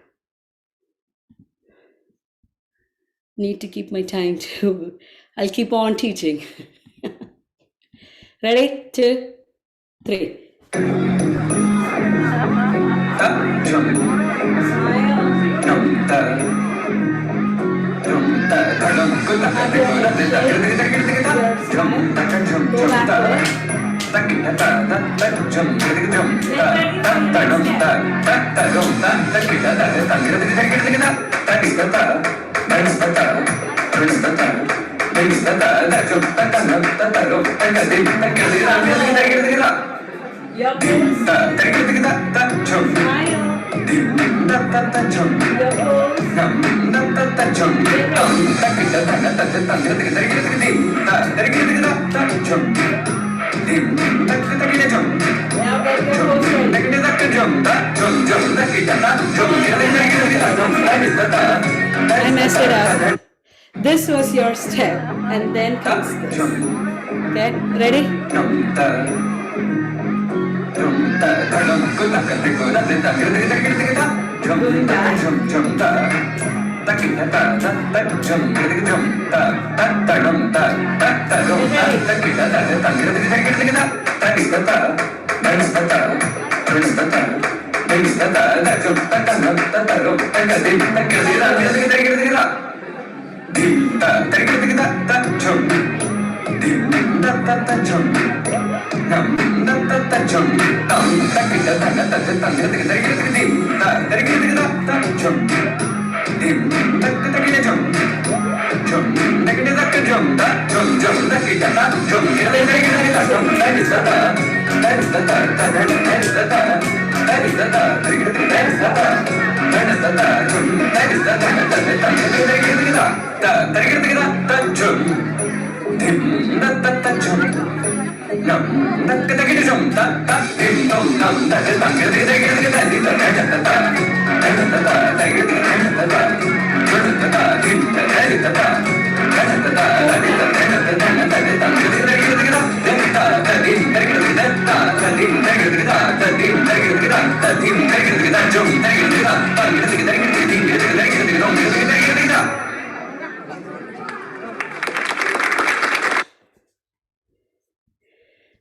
Need to keep my time too. I'll keep on teaching. Ready? 2, 3. I messed it up. This was your step, and then comes this. Okay, ready? Going back.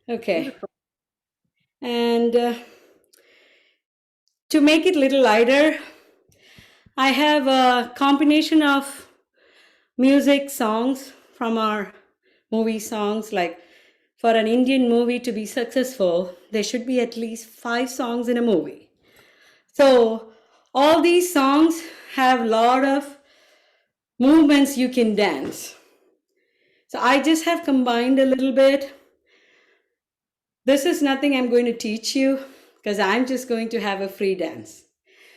Okay. And to make it a little lighter, I have a combination of music songs from our movie songs. Like for an Indian movie to be successful, there should be at least 5 songs in a movie. So all these songs have a lot of movements you can dance. So I just have combined a little bit. This is nothing I'm going to teach you because I'm just going to have a free dance.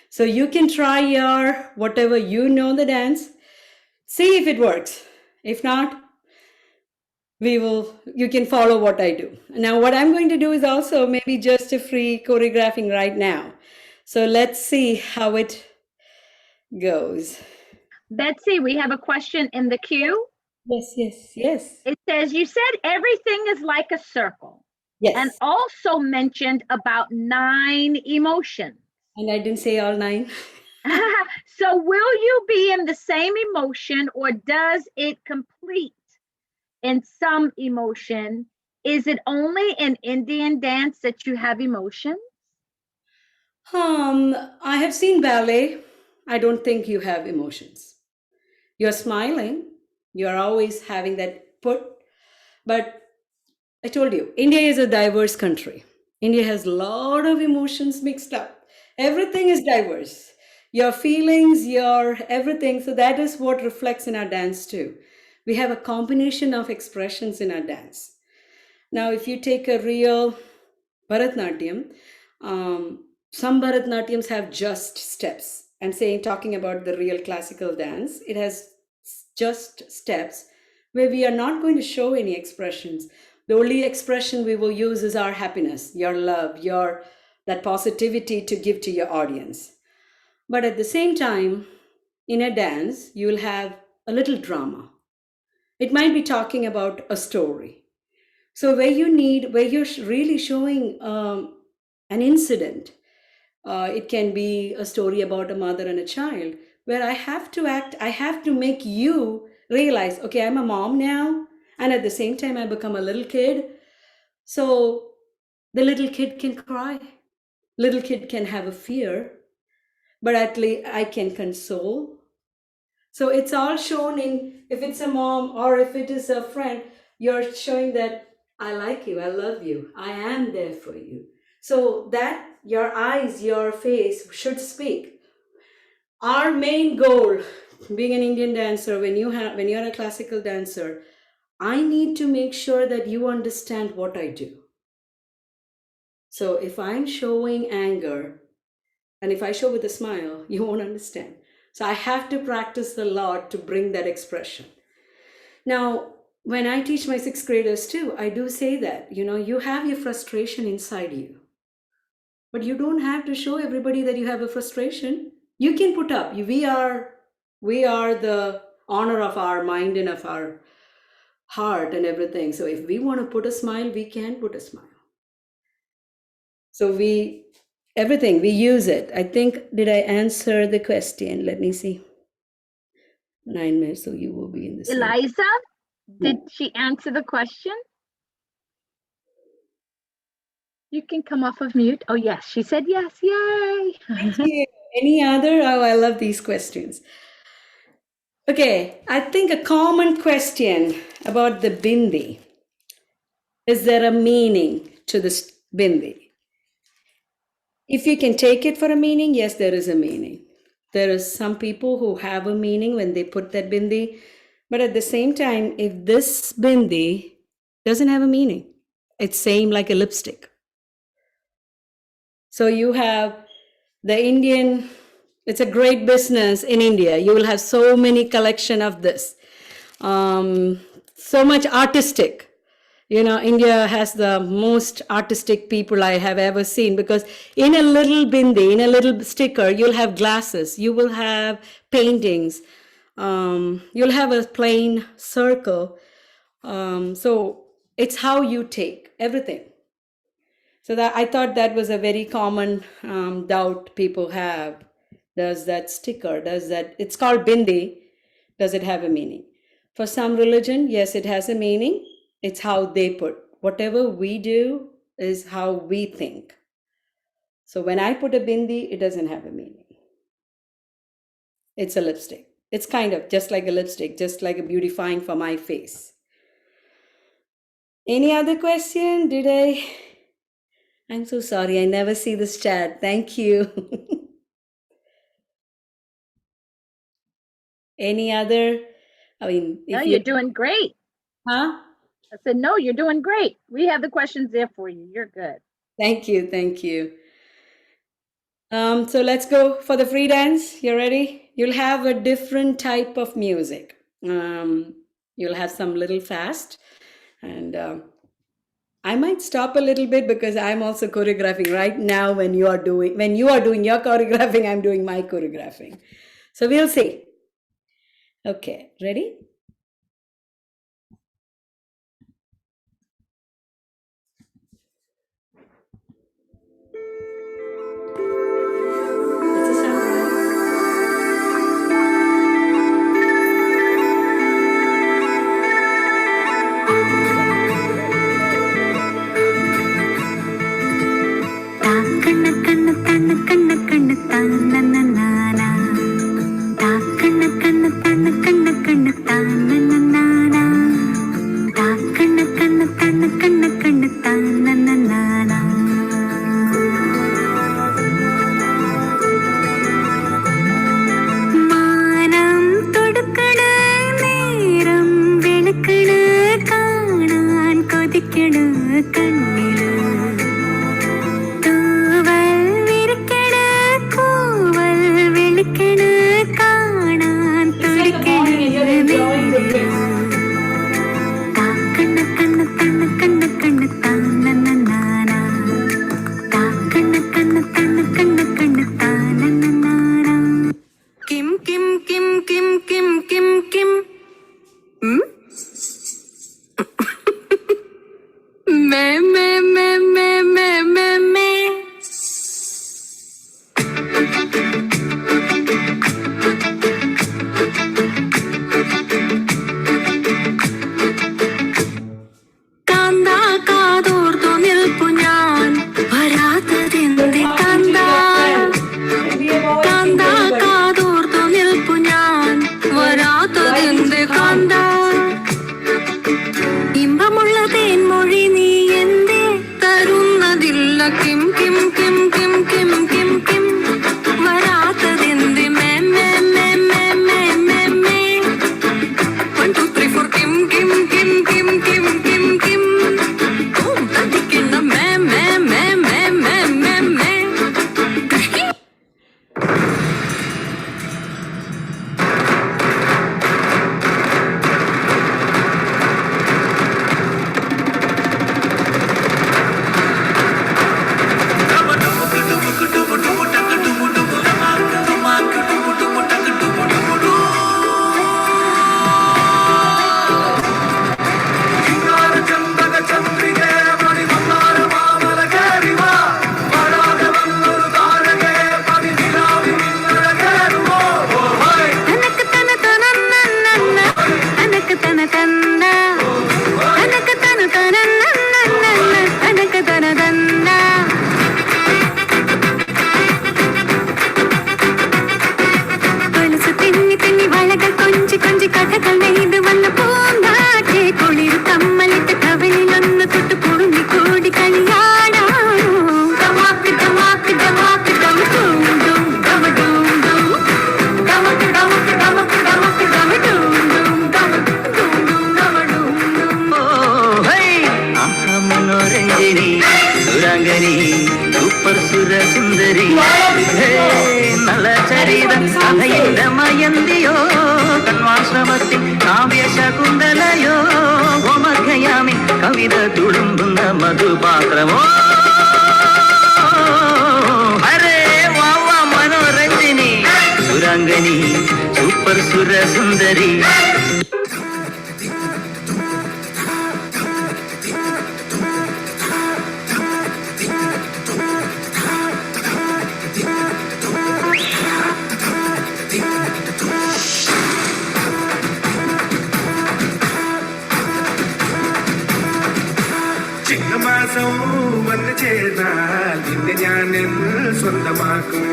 So you can try your whatever you know the dance, see if it works. If not, you can follow what I do. Now what I'm going to do is also maybe just a free choreographing right now. So let's see how it goes. Betsy, we have a question in the queue. Yes. It says, you said everything is like a circle. Yes. And also mentioned about 9 emotions. And I didn't say all 9. So will you be in the same emotion, or does it complete in some emotion? Is it only in Indian dance that you have emotions? I have seen ballet. I don't think you have emotions. You're smiling. You're always having that put. But I told you, India is a diverse country. India has a lot of emotions mixed up. Everything is diverse. Your feelings, your everything. So that is what reflects in our dance too. We have a combination of expressions in our dance. Now, if you take a real Bharatnatyam, some Bharatnatyams have just steps. I'm talking about the real classical dance. It has just steps where we are not going to show any expressions. The only expression we will use is our happiness, your love, that positivity to give to your audience. But at the same time, in a dance, you will have a little drama. It might be talking about a story. So where you're really showing an incident, it can be a story about a mother and a child, where I have to make you realize, okay, I'm a mom now, and at the same time I become a little kid. So the little kid can cry. Little kid can have a fear, but at least I can console. So it's all shown in, if it's a mom or if it is a friend, you're showing that I like you, I love you, I am there for you. So that your eyes, your face should speak. Our main goal, being an Indian dancer, when you're a classical dancer, I need to make sure that you understand what I do. So if I'm showing anger, and if I show with a smile, you won't understand. So I have to practice a lot to bring that expression. Now, when I teach my sixth graders too, I do say that, you have your frustration inside you. But you don't have to show everybody that you have a frustration. You can put up. We are the honor of our mind and of our heart and everything. So if we want to put a smile, we can put a smile. So everything, we use it. I think, did I answer the question? Let me see. 9 minutes, so you will be in the same. Eliza, did she answer the question? You can come off of mute. Oh, yes, she said yes. Yay. Thank you. Any other? Oh, I love these questions. Okay, I think a common question about the bindi. Is there a meaning to this bindi? If you can take it for a meaning, yes, there is a meaning. There is some people who have a meaning when they put that bindi. But at the same time, if this bindi doesn't have a meaning, it's same like a lipstick. So you have the Indian, it's a great business in India. You will have so many collection of this. So much artistic. India has the most artistic people I have ever seen, because in a little bindi, in a little sticker, you'll have glasses, you will have paintings, you'll have a plain circle. So it's how you take everything. So that I thought that was a very common doubt people have. Does that sticker, it's called bindi, does it have a meaning? For some religion, yes, it has a meaning. It's how they put. Whatever we do is how we think. So when I put a bindi, it doesn't have a meaning. It's a lipstick. It's kind of just like a lipstick, just like a beautifying for my face. Any other question? I'm so sorry, I never see this chat. Thank you. Any other? No, you're doing great. Huh? I said, no, you're doing great. We have the questions there for you. You're good. Thank you. So let's go for the free dance. You ready? You'll have a different type of music. You'll have some little fast, and I might stop a little bit because I'm also choreographing right now. When you are doing your choreographing, I'm doing my choreographing. So we'll see. Okay, ready? തൂവൽ വിരിക്കണ കൂവൽ കഥയില്ലമയന്തിയോ കൺവാശ്രമത്തിൽ കാവ്യശകുന്തലയോ ഓമർഖയാമി കവിത തുളുമ്പുന്ന മധുപാത്രമോ ഹരേ വാവ Manoranjini Surangani super സുരസുന്ദരി ചിങ്ങമാസം വന്നു ചേർന്നാൽ നിന്നെ ഞാൻ സ്വന്തമാക്കും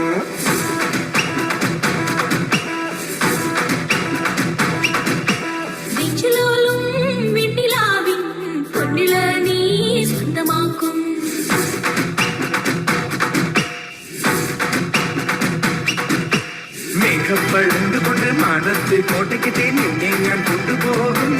മേഘപ്പഴുതുകൊണ്ട് മാനത്ത് കോട്ടയ്ക്കിട്ടേ നിന്നെ ഞാൻ കൊണ്ടുപോകും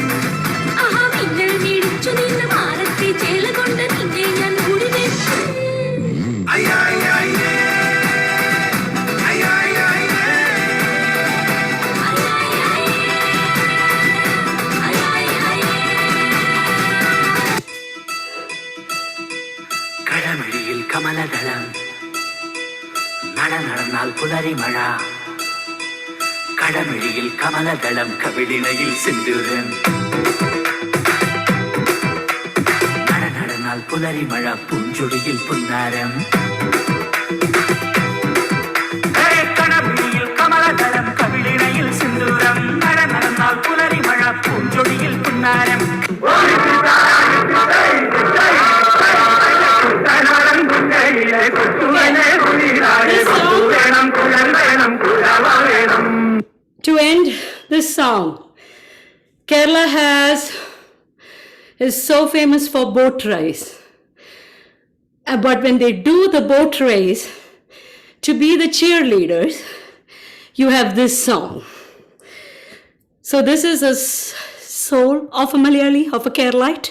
കടമിഴിയിൽ കമലദളം നടന്നാൽ പുലരിമഴ കടമിഴിയിൽ കമലദളം കവിളിണയിൽ സിന്ദൂരം നടന്നാൽ പുലരിമഴ പൂഞ്ചൊടിയിൽ പുന്നാരം കടമിഴിയിൽ കമലദളം കവിളിണയിൽ സിന്ദൂരം നടന്നാൽ പുലരിമഴ പൂഞ്ചൊടിയിൽ പുന്നാരം To end this song, Kerala is so famous for boat race. But when they do the boat race, to be the cheerleaders, you have this song. So this is a soul of a Malayali, of a Keralite.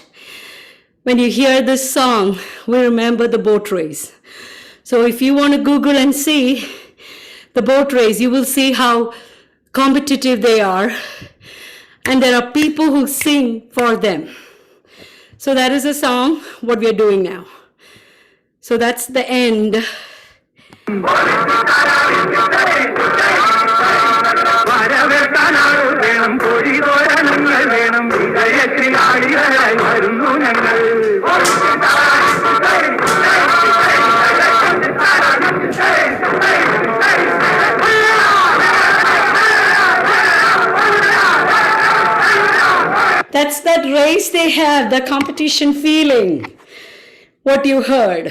When you hear this song, we remember the boat race. So if you want to Google and see the boat race, you will see how competitive they are. And there are people who sing for them. So that is a song, what we are doing now. So that's the end. That's that race they have, the competition feeling. What you heard.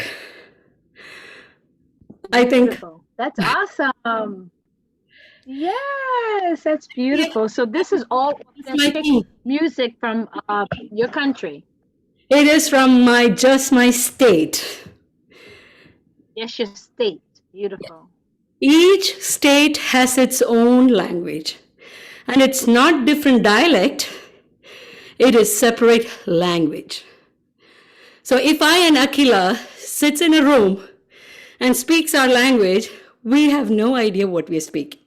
I think. Beautiful. That's awesome. Yes, that's beautiful. So this is all authentic music from your country. It is from just my state. Yes, your state. Beautiful. Each state has its own language. And it's not different dialect. It is separate language. So if I and Akila sits in a room and speaks our language, we have no idea what we are speaking.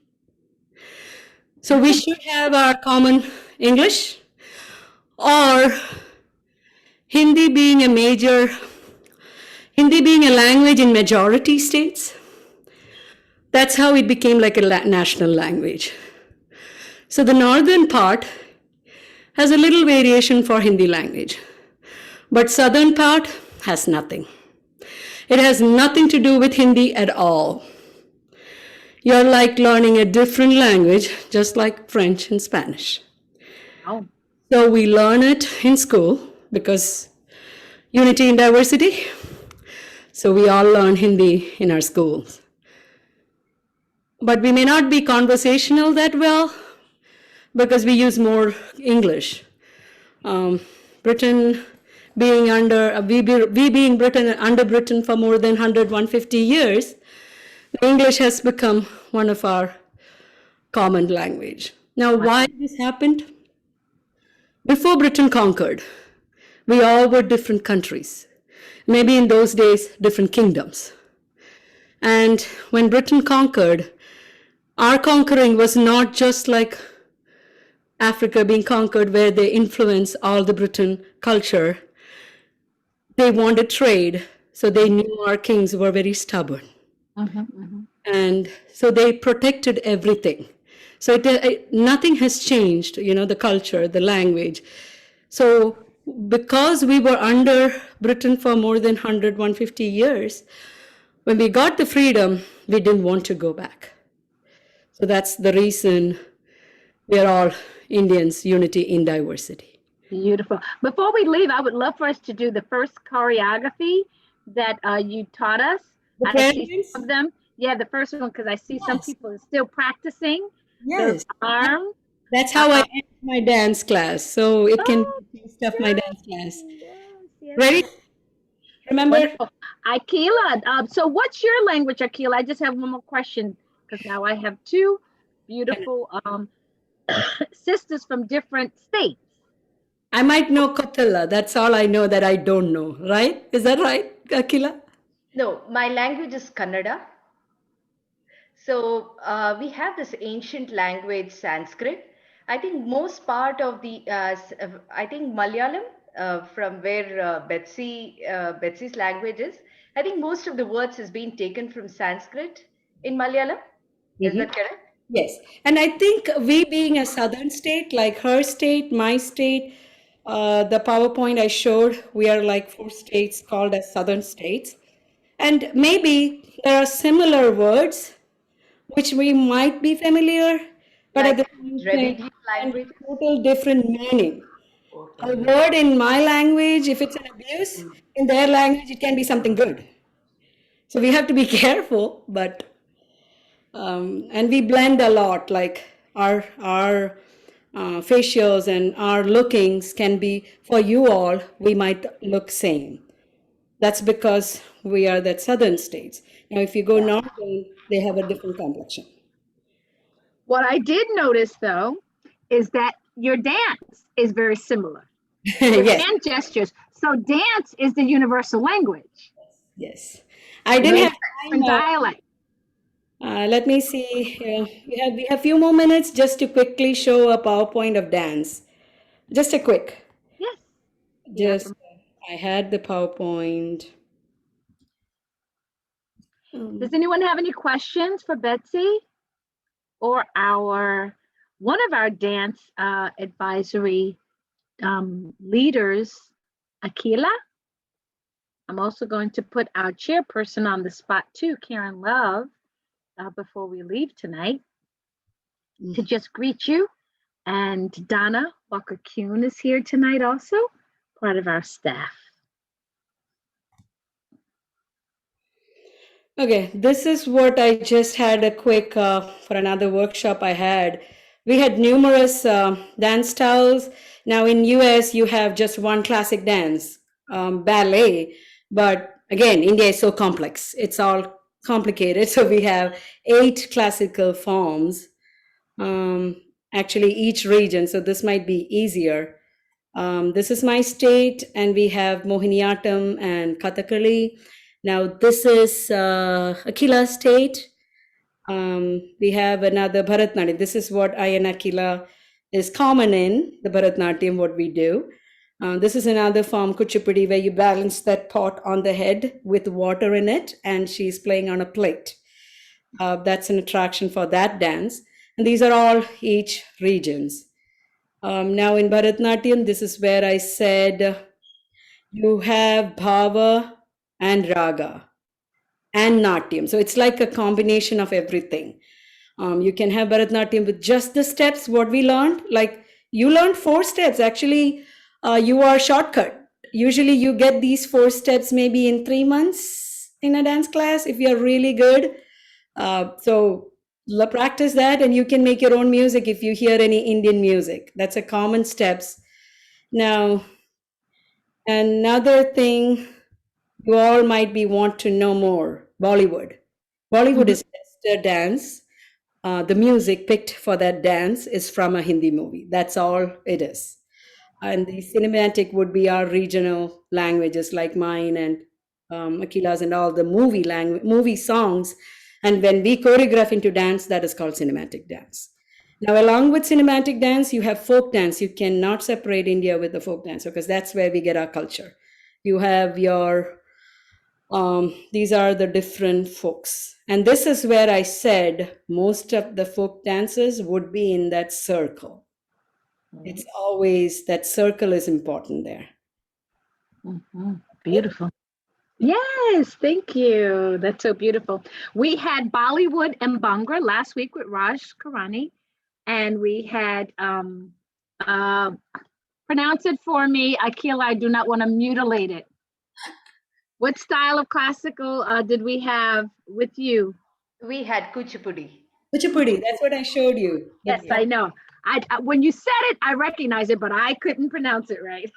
So we should have our common English, or Hindi being a language in majority states. That's how it became like a national language. So the northern part has a little variation for Hindi language, but southern part has nothing. It has nothing to do with Hindi at all. You're like learning a different language, just like French and Spanish. Oh. So we learn it in school because unity in diversity. So we all learn Hindi in our schools. But we may not be conversational that well because we use more English. Britain being under Britain for more than 150 years, English has become one of our common language. Now, why this happened? Before Britain conquered, we all were different countries. Maybe in those days, different kingdoms. And when Britain conquered, Our conquering was not just like Africa being conquered, where they influenced all the Britain culture. They wanted trade, so they knew our kings were very stubborn. And so they protected everything. So nothing has changed, the culture, the language. So because we were under Britain for more than 150 years, when we got the freedom, we didn't want to go back. So that's the reason we are all Indians, unity in diversity. Beautiful. Before we leave, I would love for us to do the first choreography that you taught us. The I see parents? some of them. Yeah, the first one, because I see some Yes. people are still practicing. Yes. Their arm. That's how I end my dance class. So it can be taste of my yes, dance class. yes, Ready? yes. Remember? Wonderful. Akila, so what's your language, Akila? I just have one more question, because now I have two beautiful sisters from different states. I might know Kotala. That's all I know that I don't know, right? Is that right, Akila? No, my language is Kannada. So we have this ancient language, Sanskrit. I think most part of I think Malayalam, from where Betsy's language is. I think most of the words has been taken from Sanskrit in Malayalam. Is that correct? Yes. And I think we being a southern state, like her state, my state, the PowerPoint I showed, we are like 4 states called as southern states. And maybe there are similar words which we might be familiar, but at the Like same Dravidian time, and language? total different meaning. A word in my language, if it's an abuse, in their language, it can be something good. So we have to be careful, but and we blend a lot. Like our facials and our lookings can be for you all. We might look same. That's because we are that southern states. Now, if you go northern, they have a different complexion. What I did notice, though, is that your dance is very similar. Your Yes, hand gestures. So dance is the universal language. yes. I didn't have Different time. dialect. Let me see. We have few more minutes just to quickly show a PowerPoint of dance. Just a quick. Yes. Just I had the PowerPoint. Does anyone have any questions for Betsy or one of our dance advisory leaders, Akila? I'm also going to put our chairperson on the spot too, Karen Love, before we leave tonight, to just greet you. And Donna Walker-Kuhn is here tonight also, part of our staff. Okay, this is what I just had a quick for another workshop I had. We had numerous dance styles. Now in US, you have just one classic dance, ballet. But again, India is so complex. It's all complicated. So we have 8 classical forms. Actually, each region. So this might be easier. This is my state, and we have Mohiniyattam and Kathakali. Now, this is Akila state. We have another Bharatnatyam. This is what I and Akila is common in the Bharatnatyam, what we do. This is another form, Kuchipudi, where you balance that pot on the head with water in it, and she's playing on a plate. That's an attraction for that dance. And these are all each regions. Now in Bharatnatyam, this is where I said you have bhava and raga and natyam. So it's like a combination of everything. You can have Bharatnatyam with just the steps, what we learned. Like you learned 4 steps. Actually, you are shortcut. Usually you get these 4 steps maybe in 3 months in a dance class if you're really good. So practice that, and you can make your own music if you hear any Indian music. That's a common steps. Now, another thing you all might be want to know more, Bollywood. Bollywood is just a dance. The music picked for that dance is from a Hindi movie. That's all it is. And the cinematic would be our regional languages like mine and Akila's and all the movie songs. And when we choreograph into dance, that is called cinematic dance. Now, along with cinematic dance, you have folk dance. You cannot separate India with the folk dance because that's where we get our culture. You have your, these are the different folks. And this is where I said most of the folk dances would be in that circle. It's always that circle is important there. Beautiful. Yes, thank you. That's so beautiful. We had Bollywood and Bhangra last week with Raj Karani, and we had uh, pronounce it for me, Akila. I do not want to mutilate it. What style of classical did we have with you? We had Kuchipudi. Kuchipudi, that's what I showed you. Yes, I know. I when you said it, I recognized it, but I couldn't pronounce it right.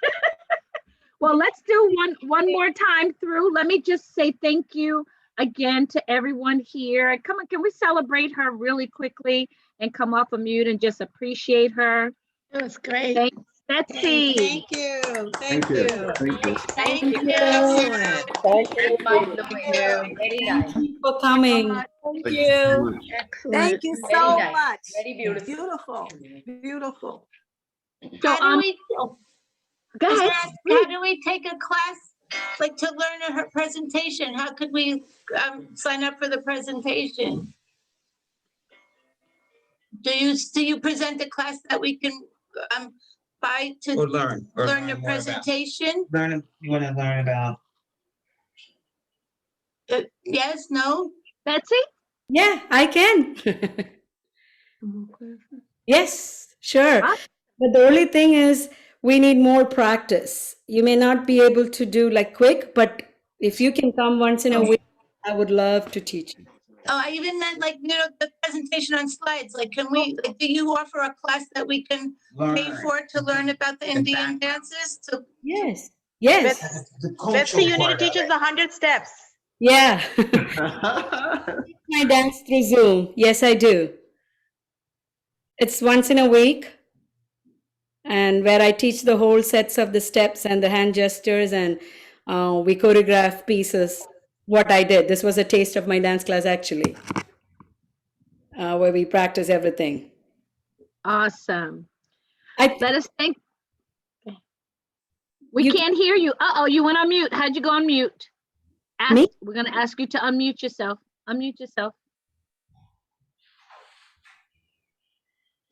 Well, let's do one more time through. Let me just say thank you again to everyone here. Come on, can we celebrate her really quickly and come off of mute and just appreciate her? That was great. Thanks, Betsy. Thank you. Thank you. Thank you. Thank Thank you. you. Very mind-blowing. Very nice. Thank you for coming. Thank you. Excellent. Thank you Very so nice. much. Very beautiful. Beautiful. Beautiful. So, How do we, go I was ahead. gonna ask, how do we take a class, like to learn her presentation? How could we sign up for the presentation? Do you present a class that we can buy to Or learn. Or learn the more about. presentation? You want to learn about. Yes, no? Betsy? Yeah, I can. Yes, sure. Ah. But the only thing is, we need more practice. You may not be able to do like quick, but if you can come once in a week, I would love to teach you. Oh, I even meant like, the presentation on slides, like, can we, like, do you offer a class that we can pay for to learn about the Indian dances? To Yes, yes, Betsy, you need to teach us 100 steps. yeah. My dance through Zoom. Yes, I do. It's once in a week, and where I teach the whole sets of the steps and the hand gestures, and we choreograph pieces. What I did. This was a taste of my dance class, actually, where we practice everything. Awesome. I Let us thank. We You- can't hear you. Uh-oh, you went on mute. How'd you go on mute? Me? We're going to ask you to unmute yourself. Unmute yourself.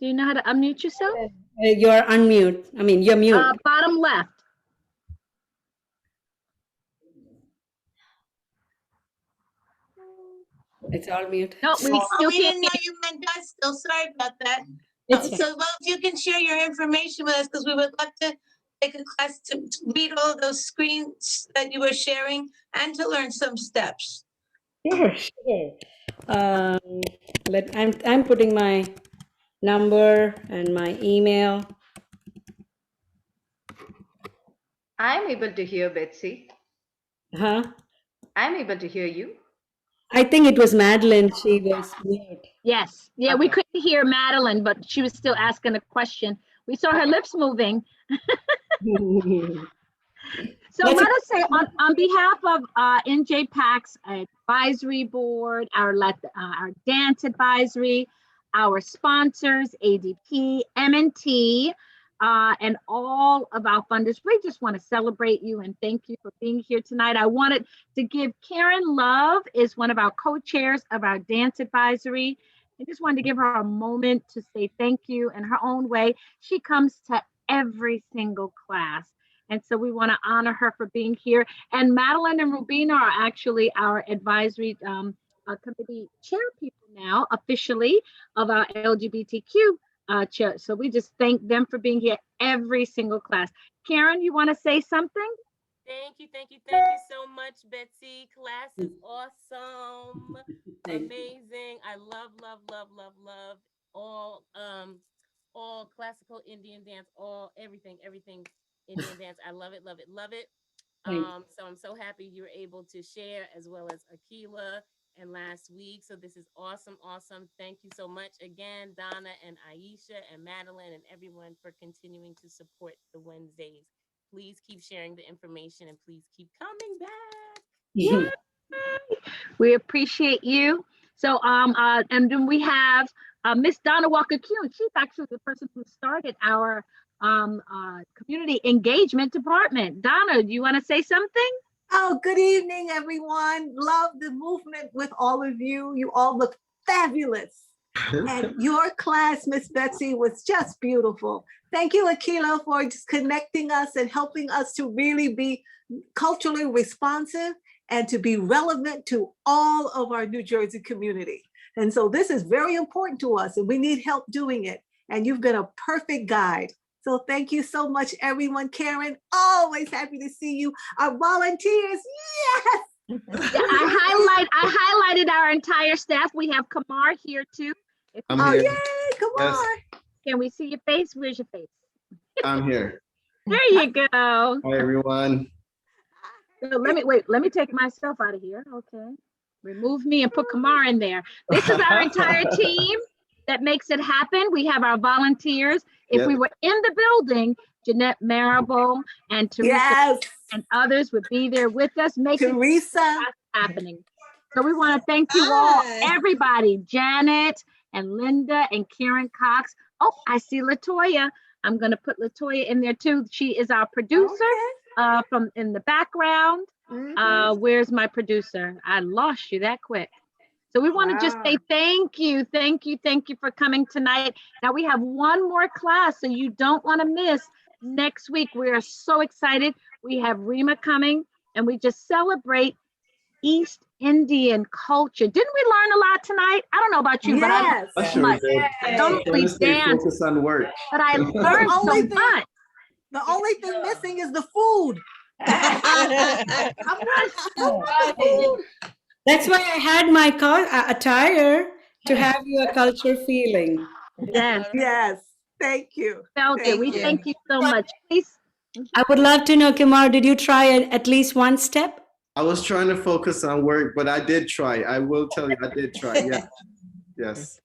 Do you know how to unmute yourself? You're unmute. I mean, you're mute. Bottom left. It's all mute. No, we Oh, still we can't didn't know you meant us, still sorry about that. It's So, well, if you can share your information with us, because we would love to take a class to read all of those screens that you were sharing and to learn some steps. sure, sure. I'm putting my number and my email. I'm able to hear Betsy. Huh? I'm able to hear you. I think it was Madeline. She was mute. Yes. Yeah, we Okay. couldn't hear Madeline, but she was still asking a question. We saw her lips moving. So That's let us say on behalf of NJPAC's advisory board, our dance advisory, our sponsors, ADP, M&T, and all of our funders, we just want to celebrate you and thank you for being here tonight. I wanted to give Karen Love is one of our co-chairs of our dance advisory. I just wanted to give her a moment to say thank you in her own way. She comes to every single class. And so we want to honor her for being here. And Madeline and Rubina are actually our advisory committee chair people now, officially, of our LGBTQ chair. So we just thank them for being here every single class. Karen, you want to say something? Thank you so much, Betsy. Class is awesome, amazing. I love all classical Indian dance, everything Indian dance. I love it. So I'm so happy you were able to share, as well as Akila and last week. So this is awesome. Thank you so much again, Donna and Aisha and Madeline and everyone for continuing to support the Wednesdays. Please keep sharing the information and please keep coming back. Yeah. We appreciate you. So, and then we have Miss Donna Walker-Kuhn. She's actually the person who started our community engagement department. Donna, do you want to say something? Oh, good evening, everyone. Love the movement with all of you. You all look fabulous. And your class, Miss Betsy, was just beautiful. Thank you, Akila, for just connecting us and helping us to really be culturally responsive and to be relevant to all of our New Jersey community. And so this is very important to us and we need help doing it. And you've been a perfect guide. So thank you so much, everyone. Karen, always happy to see you. Our volunteers, yes! Yeah, I highlighted our entire staff. We have Kamar here too. Oh, yay, Kamar. Yes. Can we see your face? Where's your face? I'm here. There you go. Hi, everyone. So let me take myself out of here. Okay. Remove me and put Kamar in there. This is our entire team that makes it happen. We have our volunteers. If we were in the building, Jeanette Marable and Teresa and others would be there with us, making Teresa happening. So we want to thank you all, everybody, Janet and Linda and Karen Cox. Oh, I see Latoya. I'm going to put Latoya in there too. She is our producer from in the background. Where's my producer? I lost you that quick. So we want to just say thank you for coming tonight. Now we have one more class, so you don't want to miss next week. We are so excited. We have Rima coming, and we just celebrate East Indian culture. Didn't we learn a lot tonight? I don't know about you, but I learned so much. I don't only dance, Focus on work. but I learned so much. The only thing missing is the food. That's why I had my attire to have you a culture feeling. Yes. Yes. Thank you. Thank you so much. Please. I would love to know, Kamar, did you try at least one step? I was trying to focus on work, but I did try. I will tell you, I did try. Yeah. Yes.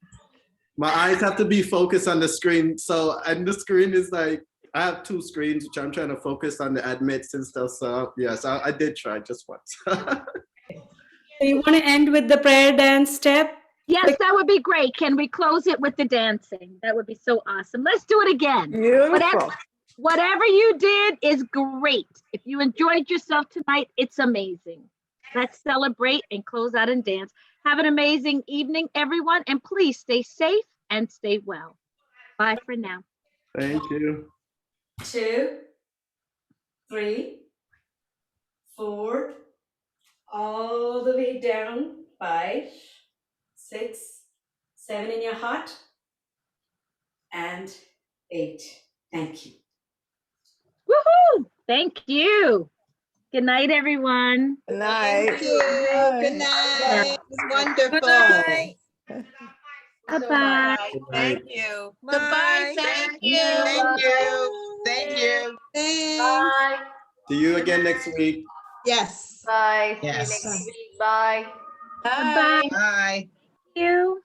My eyes have to be focused on the screen. So, and the screen is like, I have two screens, which I'm trying to focus on the admits and stuff. So, yes, I did try just once. So you want to end with the prayer dance step? Yes, that would be great. Can we close it with the dancing? That would be so awesome. Let's do it again. Beautiful. Whatever you did is great. If you enjoyed yourself tonight, it's amazing. Let's celebrate and close out and dance. Have an amazing evening, everyone. And please stay safe and stay well. Bye for now. Thank you. 2, 3, 4, all the way down, 5, 6, 7 in your heart, and 8. Thank you. Woohoo! Thank you. Good night, everyone. Good night. Thank you. Good night. It was wonderful. Bye-bye. Thank you. Goodbye. Thank you. Thank you. Thank you. Bye. See you again next week. Yes. Bye. Yes. See you next week. Bye. Bye. Bye. Thank you.